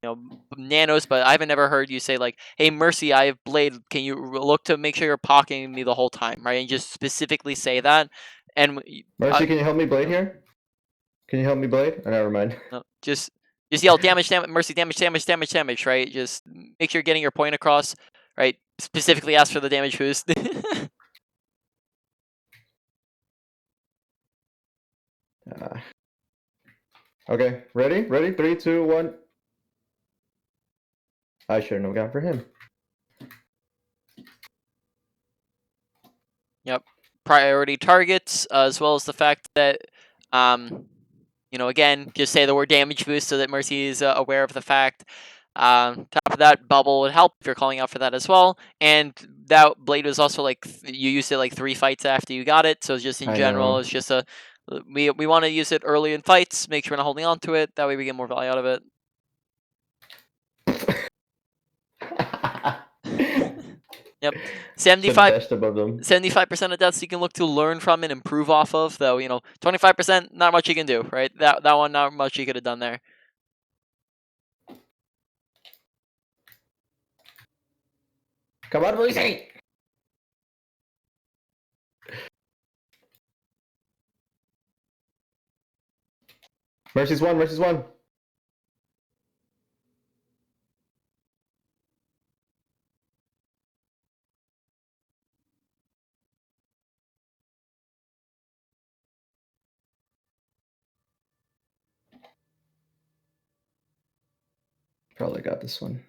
nanos, but I haven't ever heard you say like, "Hey, Mercy, I have Blade. Can you look to make sure you're pocketing me the whole time, right?" And just specifically say that. And Mercy, can you help me Blade here? Can you help me Blade? Oh, never mind. no, just yell damage, Mercy, damage, right? Just make sure you're getting your point across, right? Specifically ask for the damage boost. Okay, ready? Ready? 3, 2, 1. I shouldn't have gone for him. Yep. Priority targets, as well as the fact that, again, just say the word damage boost so that Mercy is aware of the fact. Top of that, bubble would help if you're calling out for that as well. And that blade was also like, you used it like 3 fights after you got it. So just in I general, know. it's just a We want to use it early in fights. Make sure we're not holding on to it. That way we get more value out of it. Yep, Should 75. dashed above them. 75% of deaths you can look to learn from and improve off of, though, 25%, not much you can do, right? That one, not much you could have done there. Come on, Mercy! Mercy's one, Mercy's one. Probably got this one.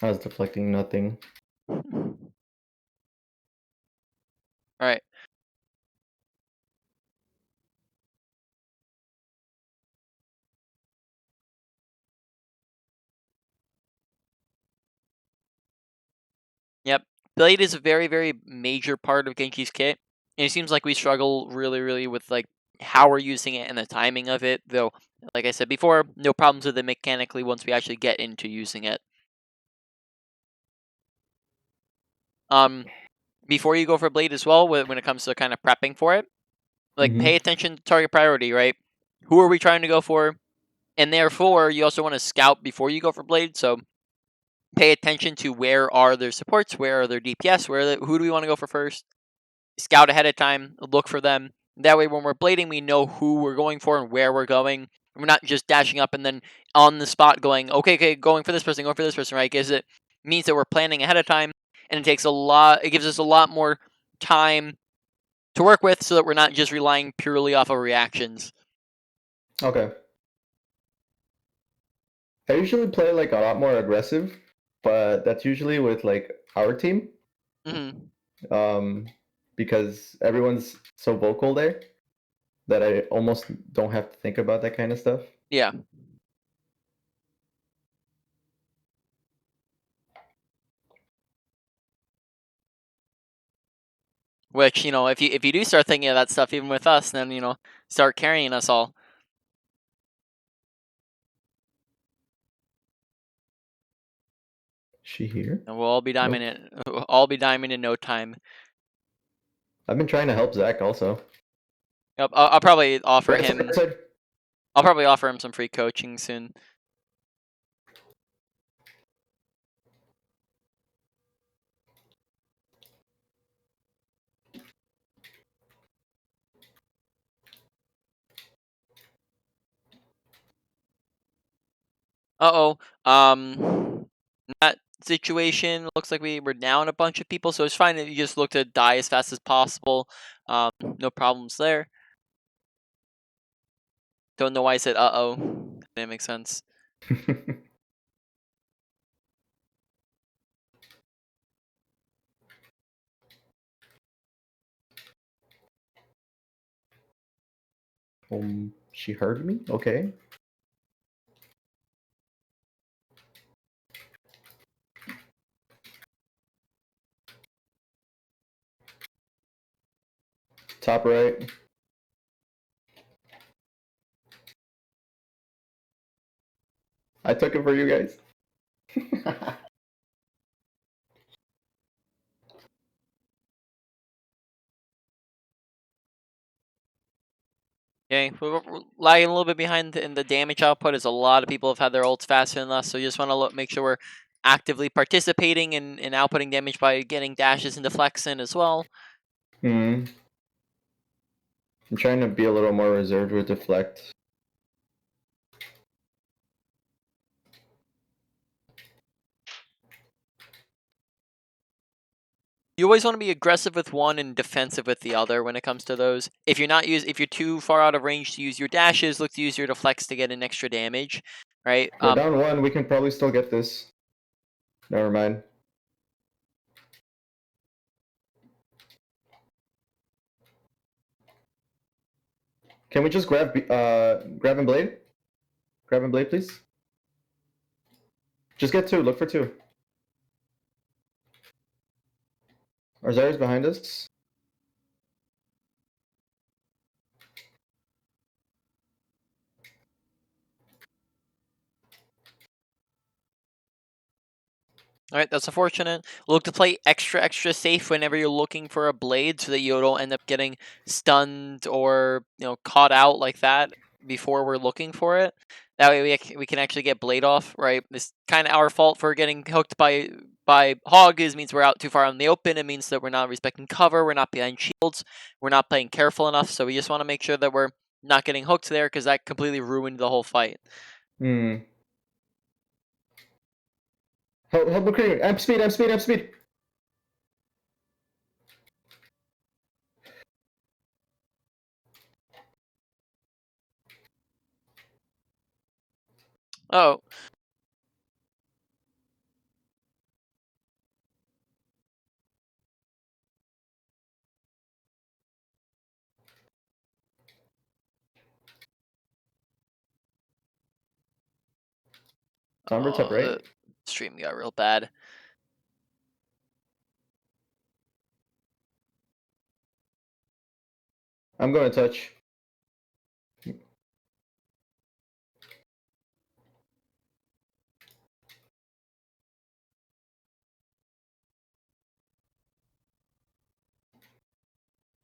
I was deflecting nothing. Alright. Yep. Blade is a very, very major part of Genji's kit. And it seems like we struggle really, really with like how we're using it and the timing of it. Though, like I said before, no problems with it mechanically once we actually get into using it. Before you go for Blade as well, when it comes to kind of prepping for it, like pay attention to target priority, right? Who are we trying to go for? And therefore, you also want to scout before you go for Blade. So pay attention to where are their supports, where are their DPS, who do we want to go for first? Scout ahead of time, look for them. That way, when we're blading, we know who we're going for and where we're going. We're not just dashing up and then on the spot going, okay, going for this person, right? Because it means that we're planning ahead of time, and it gives us a lot more time to work with so that we're not just relying purely off of reactions. Okay. I usually play like a lot more aggressive, but that's usually with like our team. Because everyone's so vocal there that I almost don't have to think about that kind of stuff. Yeah. Which, if you do start thinking of that stuff even with us, then, start carrying us all. She here? And we'll all be diamond in no time. I've been trying to help Zach also. Yep, I'll probably offer Right him. side. I'll probably offer him some free coaching soon. That situation looks like we were down a bunch of people, so it's fine that you just look to die as fast as possible. No problems there. Don't know why I said uh-oh. That makes sense. She heard me? Okay. Top right. I took it for you guys. Okay, we're lagging a little bit behind in the damage output as a lot of people have had their ults faster than us, so you just want to make sure we're actively participating in outputting damage by getting dashes and deflects in as well. I'm trying to be a little more reserved with deflect. You always want to be aggressive with one and defensive with the other when it comes to those. If you're too far out of range to use your dashes, look to use your deflects to get an extra damage, right? We're down one. We can probably still get this. Never mind. Can we just grab and blade? Grab and blade, please. Just get two. Look for two. Are Zarya's behind us? All right, that's unfortunate. Look to play extra safe whenever you're looking for a blade, so that you don't end up getting stunned or caught out like that before we're looking for it. That way we can actually get blade off. Right, this kind of our fault for getting hooked by hog means we're out too far in the open. It means that we're not respecting cover. We're not behind shields. We're not playing careful enough. So we just want to make sure that we're not getting hooked there, because that completely ruined the whole fight. Hmm. Help McCree. Amp speed, amp speed, amp speed. Oh. Sombra top right. The stream got real bad. I'm going to touch.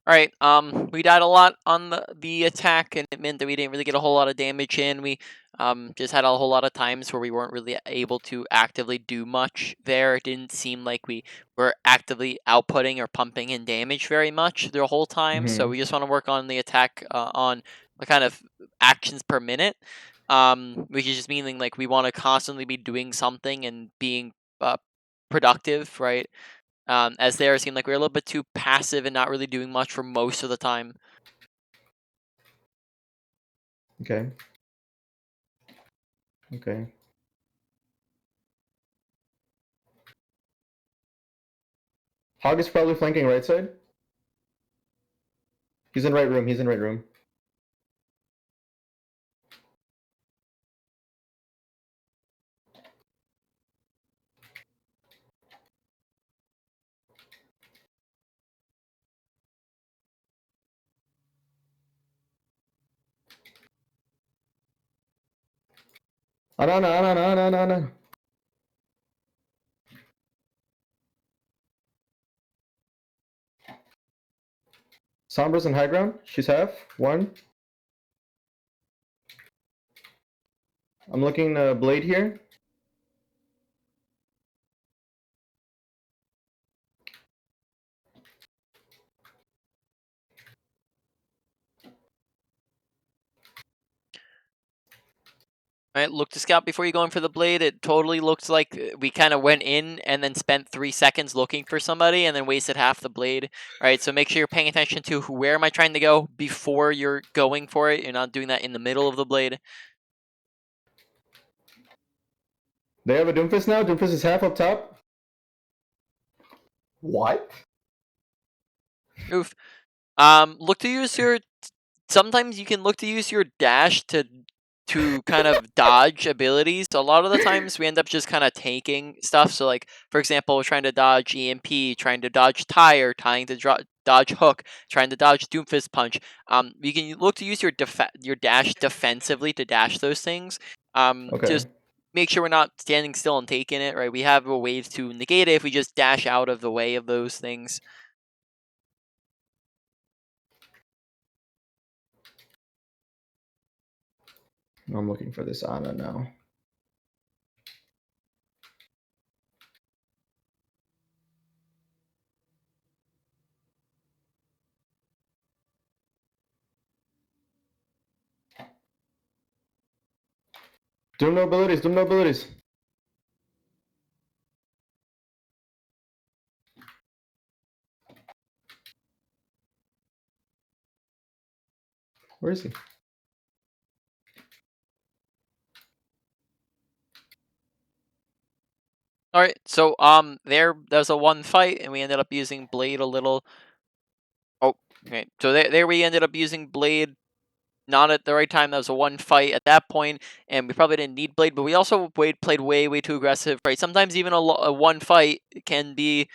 Alright, we died a lot on the attack, and it meant that we didn't really get a whole lot of damage in. We just had a whole lot of times where we weren't really able to actively do much there. It didn't seem like we were actively outputting or pumping in damage very much the whole time, so we just want to work on the attack on the kind of actions per minute, which is just meaning like we want to constantly be doing something and being productive, right? As there, it seemed like we were a little bit too passive and not really doing much for most of the time. Okay. Okay. Hog is probably flanking right side. He's in right room. He's in right room. No. Sombra's in high ground. She's half. One. I'm looking blade here. Right, look to scout before you go in for the blade. It totally looks like we kind of went in and then spent 3 seconds looking for somebody and then wasted half the blade. Right, so make sure you're paying attention to where am I trying to go before you're going for it. You're not doing that in the middle of the blade. They have a Doomfist now. Doomfist is half up top. What? Oof. Look to use your. Sometimes you can look to use your dash to kind of dodge abilities. So a lot of the times we end up just kind of taking stuff. So like, for example, trying to dodge EMP, trying to dodge tire, trying to dodge hook, trying to dodge Doomfist punch. You can look to use your dash defensively to dash those things. Okay. Just make sure we're not standing still and taking it. Right, we have a way to negate it if we just dash out of the way of those things. I'm looking for this Ana now. Doom no abilities. Doom no abilities. Where is he? All right, so there was a one fight, and we ended up using blade a little. Oh, okay. So there we ended up using blade not at the right time. That was a one fight at that point, and we probably didn't need blade, but we also played way too aggressive. Right, sometimes even a one fight can be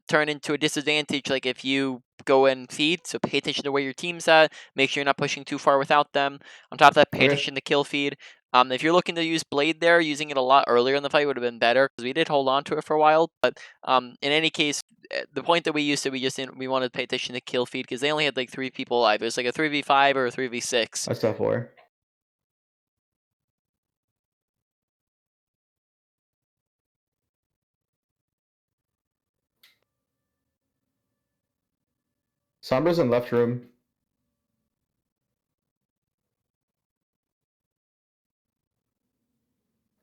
turn into a disadvantage, like if you go and feed. So pay attention to where your team's at. Make sure you're not pushing too far without them. On top of that, pay Okay. attention to kill feed. If you're looking to use Blade there, using it a lot earlier in the fight would have been better because we did hold on to it for a while. But in any case, the point that we used it, we wanted to pay attention to kill feed because they only had like 3 people alive. It was like a 3v5 or a 3v6. I saw 4. Sombra's in left room.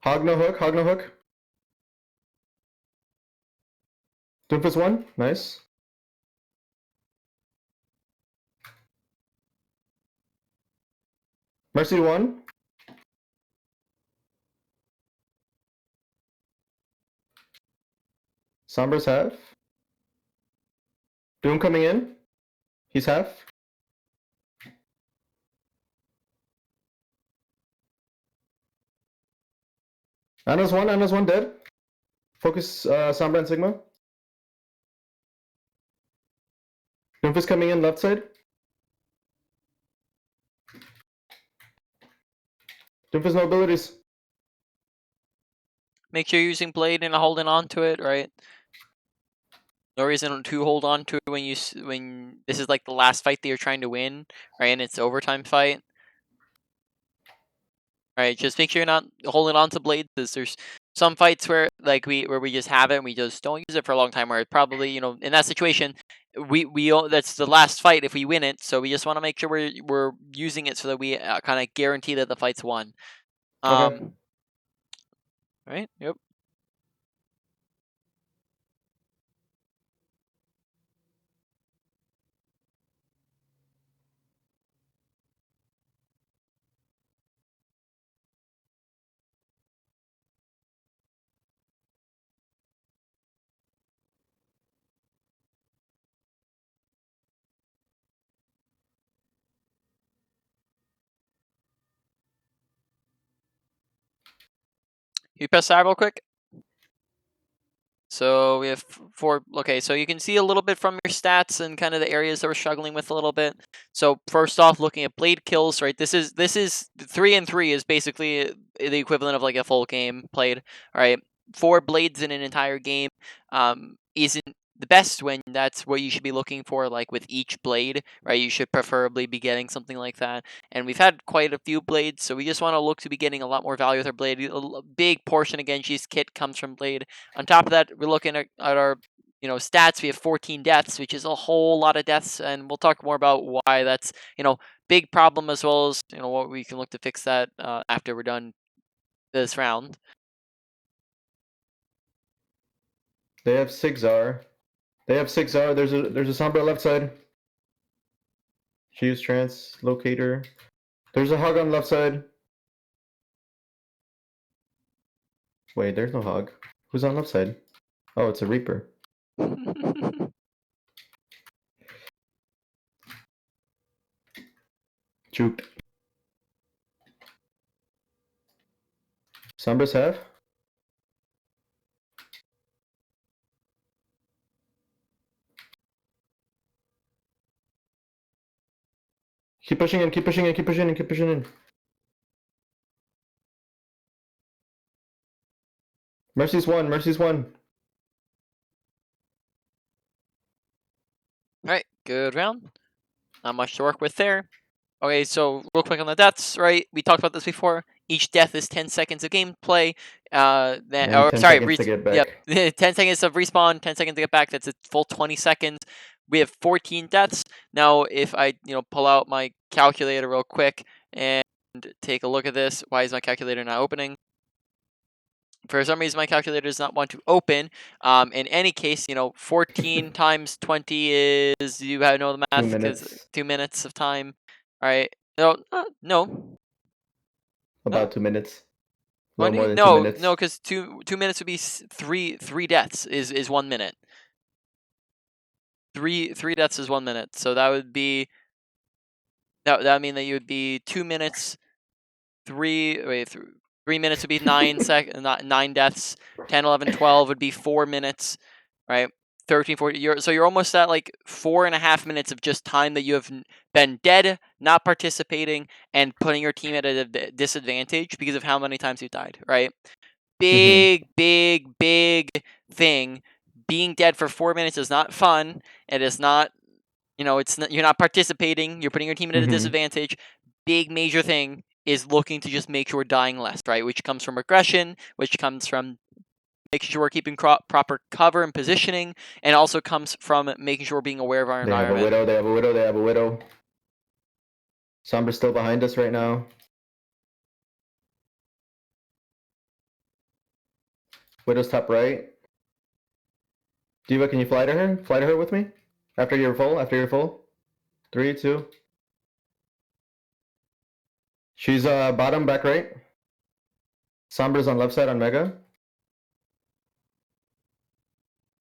Hog no hook, hog no hook. Doofus 1, nice. Mercy 1. Sombra's half. Doom coming in. He's half. Ana's 1 dead. Focus Sombra and Sigma. Doomfist coming in left side. Doomfist no abilities. Make sure you're using Blade and holding on to it, right? No reason to hold on to it when this is like the last fight that you're trying to win, right? And it's overtime fight. Right, just make sure you're not holding on to Blade. Because there's some fights where we just have it and we just don't use it for a long time. Where it probably, in that situation, that's the last fight if we win it. So we just want to make sure we're using it so that we kind of guarantee that the fight's won. Okay. Right. Yep. Can you press that real quick? So we have 4. Okay, so you can see a little bit from your stats and kind of the areas that we're struggling with a little bit. So first off, looking at blade kills, right? This is 3 and 3 is basically the equivalent of like a full game played. All right, 4 blades in an entire game isn't the best when that's what you should be looking for, like with each blade, right? You should preferably be getting something like that. And we've had quite a few blades, so we just want to look to be getting a lot more value with our blade. A big portion of Genji's kit comes from blade. On top of that, we're looking at our stats. We have 14 deaths, which is a whole lot of deaths, and we'll talk more about why that's big problem, as well as what we can look to fix that after we're done this round. They have 6R. There's a Sombra left side. She used translocator. There's a hog on left side. Wait, there's no hog. Who's on left side? Oh, it's a Reaper. Juked. Sombra's half. Keep pushing in, keep pushing in, keep pushing in, keep pushing in. Mercy's 1, Mercy's 1. Alright, good round. Not much to work with there. Okay, so real quick on the deaths, right? We talked about this before. Each death is 10 seconds of gameplay. And 10 seconds to get back. Yep, 10 seconds of respawn, 10 seconds to get back. That's a full 20 seconds. We have 14 deaths. Now, if I pull out my calculator real quick and take a look at this, why is my calculator not opening? For some reason, my calculator does not want to open. In any case, 14 times 20 is, you know the math, 2 because minutes. 2 minutes of time. All right. No. About 2 minutes. A What little do more you, than 2 minutes. no, because 2 minutes would be three deaths is 1 minute. Three deaths is 1 minute. So that would be that would mean that you would be 2 minutes. 3 minutes would be 9 deaths. 10, 11, 12 would be 4 minutes, right? 13, 14. So you're almost at like 4.5 minutes of just time that you have been dead, not participating, and putting your team at a disadvantage because of how many times you've died, right? Big thing. Being dead for 4 minutes is not fun. It is not, it's not, you're not participating. You're putting your team at a disadvantage. Big major thing is looking to just make sure we're dying less, right? Which comes from aggression, which comes from making sure we're keeping proper cover and positioning, and also comes from making sure we're being aware of our They have a environment. widow. They have a widow. They have a widow. Sombra's still behind us right now. Widow's top right. Diva, can you fly to her? Fly to her with me? After you're full? After you're full? 3, 2. She's bottom back right. Sombra's on left side on Mega.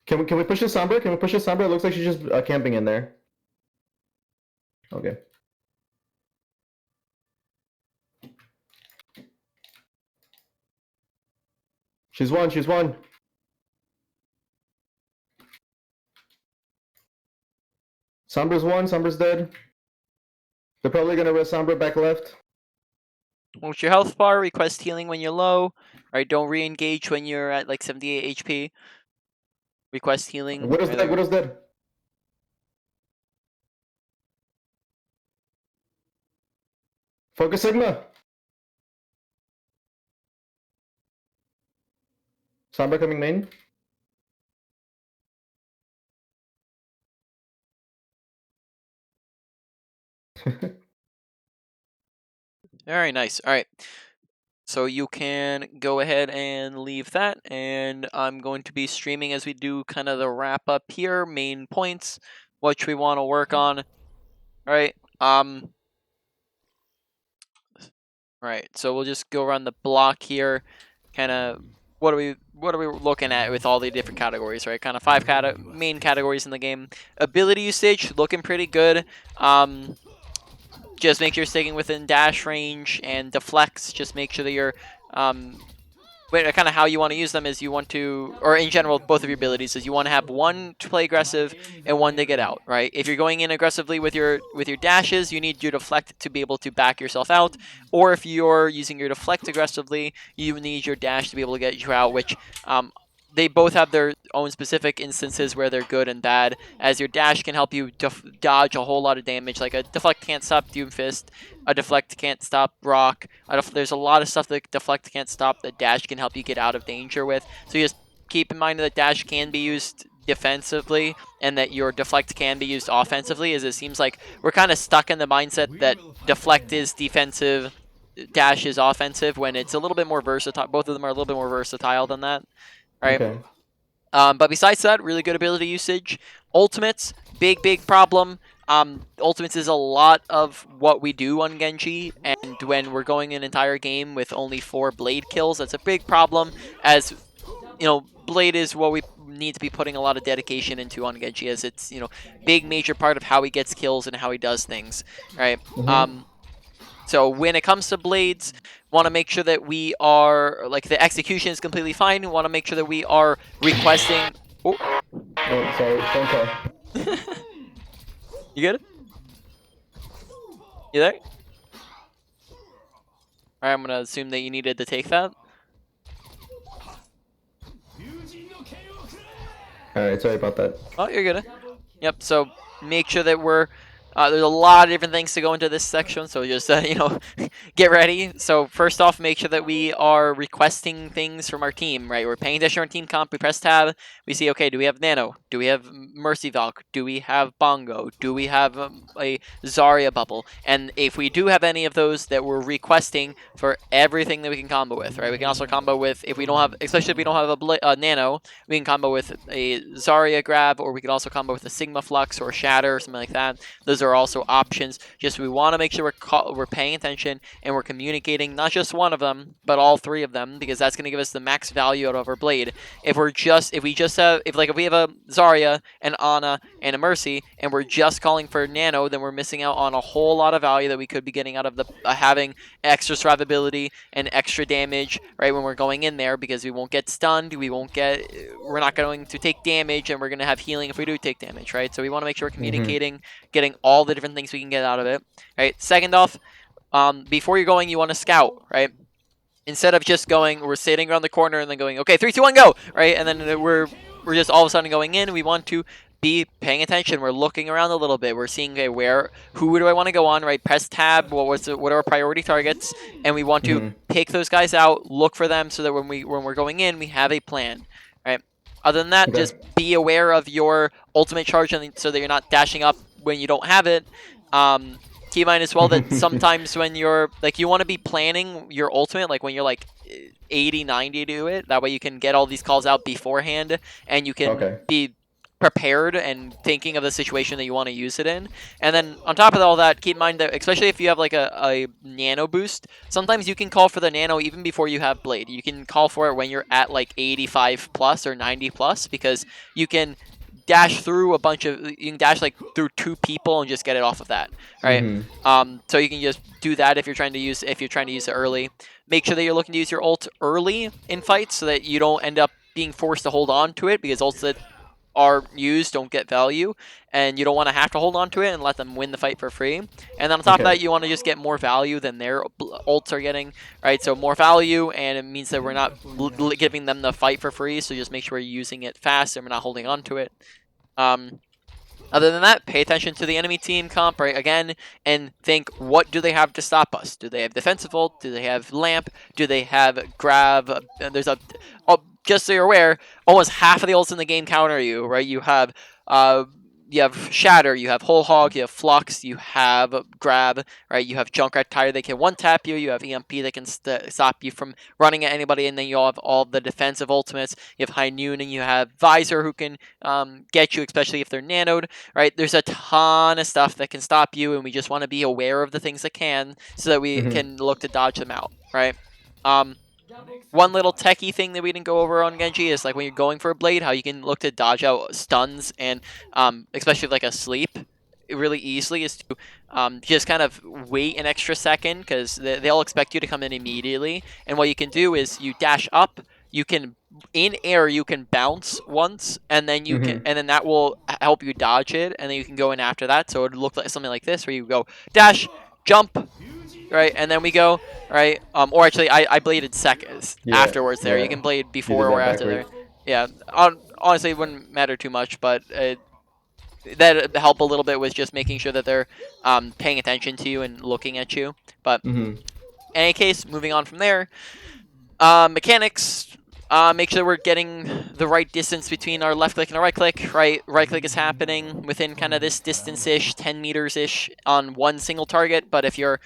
Can we push this Sombra? Can we push this Sombra? It looks like she's just camping in there. Okay. She's one. She's one. Sombra's one. Sombra's dead. They're probably gonna rest Sombra back left. What's your health bar? Request healing when you're low. Right, don't re-engage when you're at like 78 HP. Request healing. Widow's dead. Widow's dead. Focus Sigma. Sombra coming main. Very nice. All right. So you can go ahead and leave that, and I'm going to be streaming as we do kind of the wrap up here, main points, which we want to work on. All right. Right. So we'll just go around the block here, kind of what are we looking at with all the different categories, right? Kind of 5 main categories in the game. Ability usage looking pretty good. Just make sure you're sticking within dash range, and deflects. Just make sure that you're kind of how you want to use them is you want to, or in general, both of your abilities is you want to have one to play aggressive and one to get out, right? If you're going in aggressively with your dashes, you need your deflect to be able to back yourself out, or if you're using your deflect aggressively, you need your dash to be able to get you out, which they both have their own specific instances where they're good and bad, as your dash can help you dodge a whole lot of damage, like a deflect can't stop Doomfist, a deflect can't stop Rock, there's a lot of stuff that deflect can't stop that dash can help you get out of danger with, so you just keep in mind that dash can be used defensively and that your deflect can be used offensively, as it seems like we're kind of stuck in the mindset that deflect is defensive, dash is offensive, when it's a little bit more versatile. Both of them are a little bit more versatile than that. Right. Okay. But besides that, really good ability usage. Ultimates, big problem. Ultimates is a lot of what we do on Genji, and when we're going an entire game with only 4 blade kills, that's a big problem, as blade is what we need to be putting a lot of dedication into on Genji, as it's big major part of how he gets kills and how he does things, right? So when it comes to blades, want to make sure that we are, like, the execution is completely fine. We want to make sure that we are requesting... Oh, sorry. Phone call. You good? You there? Alright, I'm going to assume that you needed to take that. Alright, sorry about that. Oh, you're good. Yep, so make sure that we're... there's a lot of different things to go into this section, so just, get ready. So first off, make sure that we are requesting things from our team, right? We're paying attention to our team comp, we press tab, we see, okay, do we have Nano? Do we have Mercy Valk? Do we have Bongo? Do we have a Zarya bubble? And if we do have any of those that we're requesting for everything that we can combo with, right? We can also combo with, if we don't have, especially if we don't have a Nano, we can combo with a Zarya grab, or we can also combo with a Sigma Flux or Shatter or something like that. Those are are also options. Just we want to make sure we're paying attention and we're communicating not just one of them, but all three of them, because that's going to give us the max value out of our blade. If we have a Zarya, an Ana, and a Mercy, and we're just calling for Nano, then we're missing out on a whole lot of value that we could be getting out of the having extra survivability and extra damage, right, when we're going in there, because we won't get stunned, we're not going to take damage, and we're going to have healing if we do take damage, right? So we want to make sure we're communicating, getting all the different things we can get out of it, right? Second off, before you're going, you want to scout, right? Instead of just going, we're sitting around the corner and then going, okay, 3, 2, 1, go, right? And then we're just all of a sudden going in. We want to be paying attention. We're looking around a little bit. We're seeing, okay, who do I want to go on, right? Press tab. What are our priority targets? And we want to pick those guys out, look for them, so that when we're going in, we have a plan, right? Other than that, just be aware of your ultimate charge, so that you're not dashing up when you don't have it. Keep in mind as well that sometimes when you're like, you want to be planning your ultimate, like when you're like 80, 90 to it. That way you can get all these calls out beforehand, and you can be prepared and thinking of the situation that you want to use it in. And then on top of all that, keep in mind that especially if you have like a nano boost, sometimes you can call for the nano even before you have blade. You can call for it when you're at like 85 plus or 90 plus, because you can dash through you can dash like through 2 people and just get it off of that, right? So you can just do that if you're trying to use it early. Make sure that you're looking to use your ult early in fights, so that you don't end up being forced to hold on to it, because ults that are used don't get value, and you don't want to have to hold on to it and let them win the fight for free. And then on top of that, you want to just get more value than their ults are getting, right? So more value, and it means that we're not giving them the fight for free, so just make sure we're using it fast and we're not holding on to it. Other than that, pay attention to the enemy team comp, right, again, and think, what do they have to stop us? Do they have defensive ult? Do they have lamp? Do they have grab? Just so you're aware, almost half of the ults in the game counter you, right? You have Shatter, you have Whole Hog, you have Flux, you have Grab, right? You have Junkrat Tire, they can one-tap you, you have EMP that can stop you from running at anybody, and then you have all the defensive ultimates. You have High Noon, and you have Visor, who can get you, especially if they're nanoed, right? There's a ton of stuff that can stop you, and we just want to be aware of the things that can, so that we can look to dodge them out, right? One little techie thing that we didn't go over on Genji is like when you're going for a blade, how you can look to dodge out stuns, and especially like a sleep really easily, is to just kind of wait an extra second, because they'll expect you to come in immediately. And what you can do is you dash up, you can in air you can bounce once, and then and then that will help you dodge it, and then you can go in after that. So it would look like something like this, where you go dash, jump, right, and then we go, right, or actually I bladed seconds afterwards there. You can blade before or after there. Yeah, honestly, it wouldn't matter too much, but that'd help a little bit with just making sure that they're paying attention to you and looking at you. But in any case, moving on from there, mechanics. Make sure we're getting the right distance between our left click and our right click. Right click is happening within kind of this distance-ish, 10 meters-ish on one single target. But if you're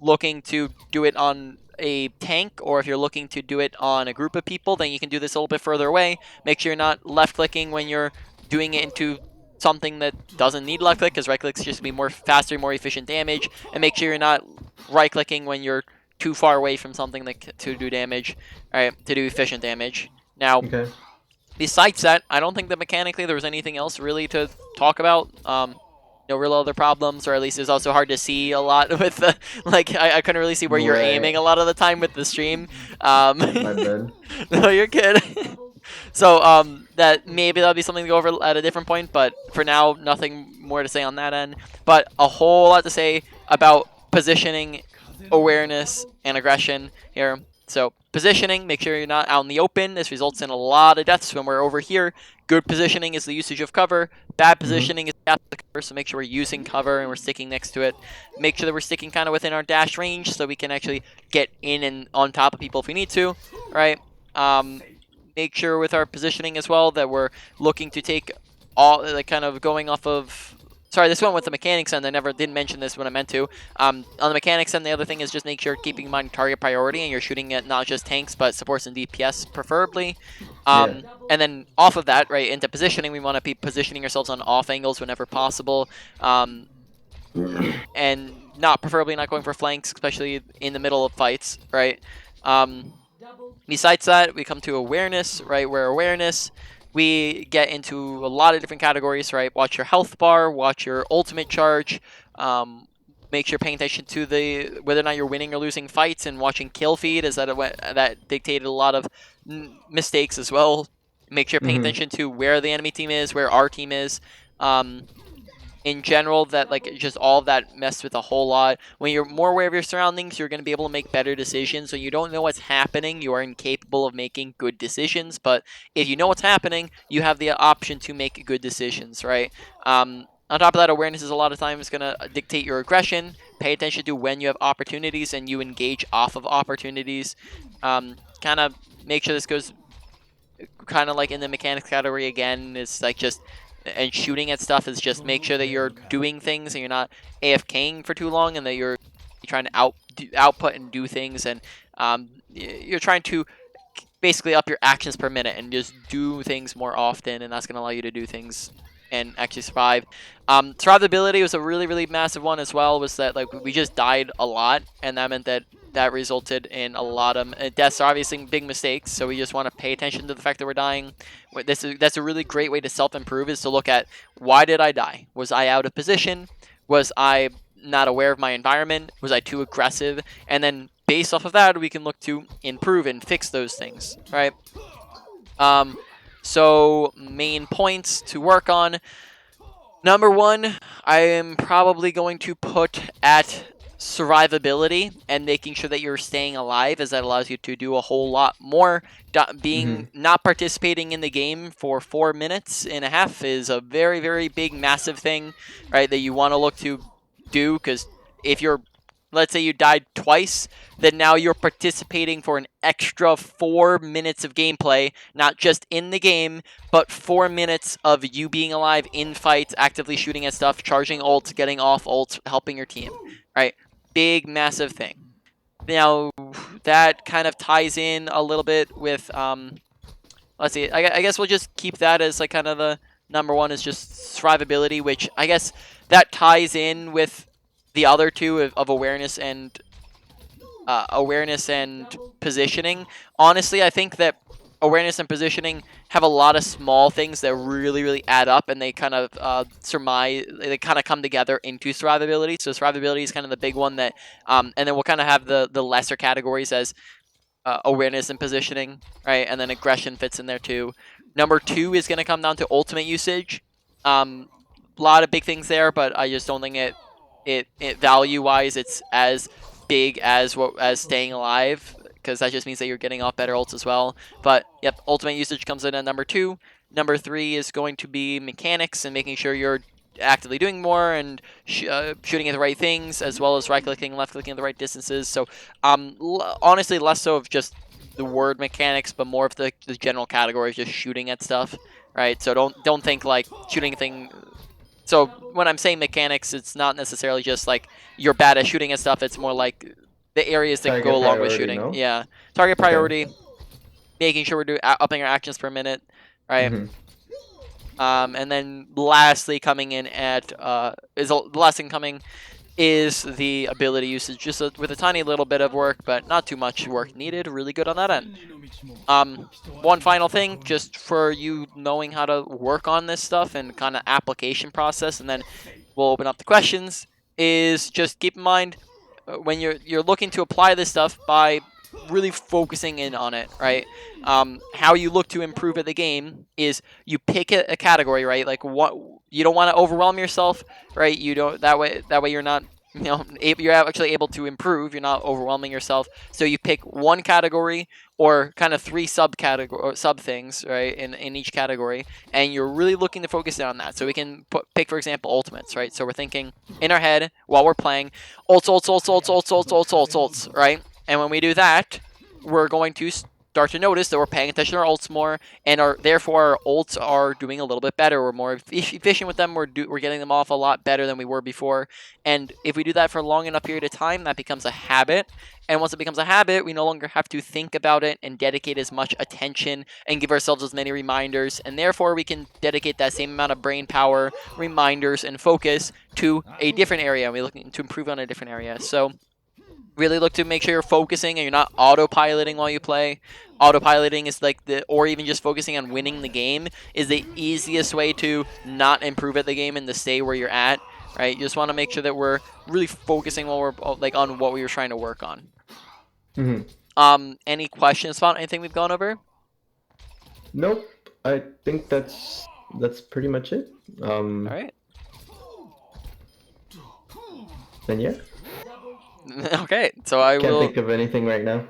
looking to do it on a tank, or if you're looking to do it on a group of people, then you can do this a little bit further away. Make sure you're not left-clicking when you're doing it into something that doesn't need left click, because right click's just be more faster, more efficient damage. And make sure you're not right-clicking when you're too far away from something to do damage, right? To do efficient damage. Now, besides that, I don't think that mechanically there was anything else really to talk about. No real other problems, or at least it's also hard to see a lot with the, like, I couldn't really see where you're aiming a lot of the time with the stream. My bad. No, you're good. So that maybe that'll be something to go over at a different point, but for now, nothing more to say on that end. But a whole lot to say about positioning, awareness, and aggression here. So positioning, make sure you're not out in the open. This results in a lot of deaths when we're over here. Good positioning is the usage of cover. Bad positioning is the cover, so make sure we're using cover and we're sticking next to it. Make sure that we're sticking kind of within our dash range, so we can actually get in and on top of people if we need to, right? Make sure with our positioning as well that we're looking to take all, like, kind of going off of... Sorry, this one with the mechanics end, I never did mention this when I meant to. On the mechanics end, the other thing is just make sure keeping in mind target priority, and you're shooting at not just tanks, but supports and DPS preferably. And then off of that, right, into positioning, we want to be positioning ourselves on off angles whenever possible. and preferably not going for flanks, especially in the middle of fights, right? Besides that, we come to awareness, right? Where awareness, we get into a lot of different categories, right? Watch your health bar, watch your ultimate charge, make sure you're paying attention to the whether or not you're winning or losing fights, and watching kill feed is that dictated a lot of mistakes as well. Make sure you're paying attention to where the enemy team is, where our team is. In general, that like just all of that messed with a whole lot. When you're more aware of your surroundings, you're going to be able to make better decisions. When you don't know what's happening, you are incapable of making good decisions. But if you know what's happening, you have the option to make good decisions, right? On top of that, awareness is a lot of times going to dictate your aggression. Pay attention to when you have opportunities and you engage off of opportunities. Kind of make sure this goes kind of like in the mechanics category again. It's like just and shooting at stuff is just make sure that you're doing things and you're not AFKing for too long, and that you're trying to output and do things, and you're trying to basically up your actions per minute and just do things more often, and that's going to allow you to do things and actually survive. Survivability was a really massive one as well. Was that like we just died a lot, and that meant that resulted in a lot of deaths. Are obviously big mistakes, so we just want to pay attention to the fact that we're dying. That's a really great way to self-improve, is to look at, why did I die? Was I out of position? Was I not aware of my environment? Was I too aggressive? And then based off of that, we can look to improve and fix those things, right? So main points to work on. Number one, I am probably going to put at survivability and making sure that you're staying alive, as that allows you to do a whole lot more. Not participating in the game for 4 minutes and a half is a very big massive thing, right, that you want to look to do, because if you're, let's say you died twice, then now you're participating for an extra 4 minutes of gameplay, not just in the game, but 4 minutes of you being alive in fights, actively shooting at stuff, charging ults, getting off ults, helping your team, right? Big, massive thing. Now, that kind of ties in a little bit with, let's see, I guess we'll just keep that as like kind of the number one, is just survivability, which I guess that ties in with the other two of awareness and positioning. Honestly, I think that awareness and positioning have a lot of small things that really add up, and they kind of they kind of come together into survivability. So survivability is kind of the big one that, and then we'll kind of have the lesser categories as awareness and positioning, right? And then aggression fits in there too. Number two is going to come down to ultimate usage. A lot of big things there, but I just don't think it value-wise it's as big as staying alive, because that just means that you're getting off better ults as well. But yep, ultimate usage comes in at number two. Number three is going to be mechanics and making sure you're actively doing more and shooting at the right things, as well as right-clicking, left-clicking at the right distances. So honestly, less so of just the word mechanics, but more of the general category of just shooting at stuff, right? So don't think like shooting thing. So when I'm saying mechanics, it's not necessarily just like you're bad at shooting and stuff. It's more like the areas that Target go along with priority, shooting. no? Yeah, target priority, making sure we're upping our actions per minute, right? And then lastly, coming in at the last thing coming is the ability usage, just with a tiny little bit of work, but not too much work needed. Really good on that end. One final thing, just for you knowing how to work on this stuff and kind of application process, and then we'll open up the questions, is just keep in mind when you're looking to apply this stuff by really focusing in on it, right? How you look to improve at the game is you pick a category, right? Like what you don't want to overwhelm yourself, right? You don't that way you're not, you know, you're actually able to improve. You're not overwhelming yourself. So you pick one category or kind of three sub things, right, in each category, and you're really looking to focus in on that. So we can pick, for example, ultimates, right? So we're thinking in our head while we're playing ults, right? And when we do that, we're going to start to notice that we're paying attention to our ults more, and therefore our ults are doing a little bit better. We're more efficient with them. We're getting them off a lot better than we were before. And if we do that for a long enough period of time, that becomes a habit. And once it becomes a habit, we no longer have to think about it and dedicate as much attention and give ourselves as many reminders. And therefore, we can dedicate that same amount of brain power, reminders, and focus to a different area. And we're looking to improve on a different area. So really look to make sure you're focusing and you're not autopiloting while you play. Autopiloting is like or even just focusing on winning the game is the easiest way to not improve at the game and to stay where you're at, right? You just want to make sure that we're really focusing while we're like on what we were trying to work on. Any questions about anything we've gone over? Nope. I think that's pretty much it. All right. Then yeah. Okay, so I Can't will. think of anything right now.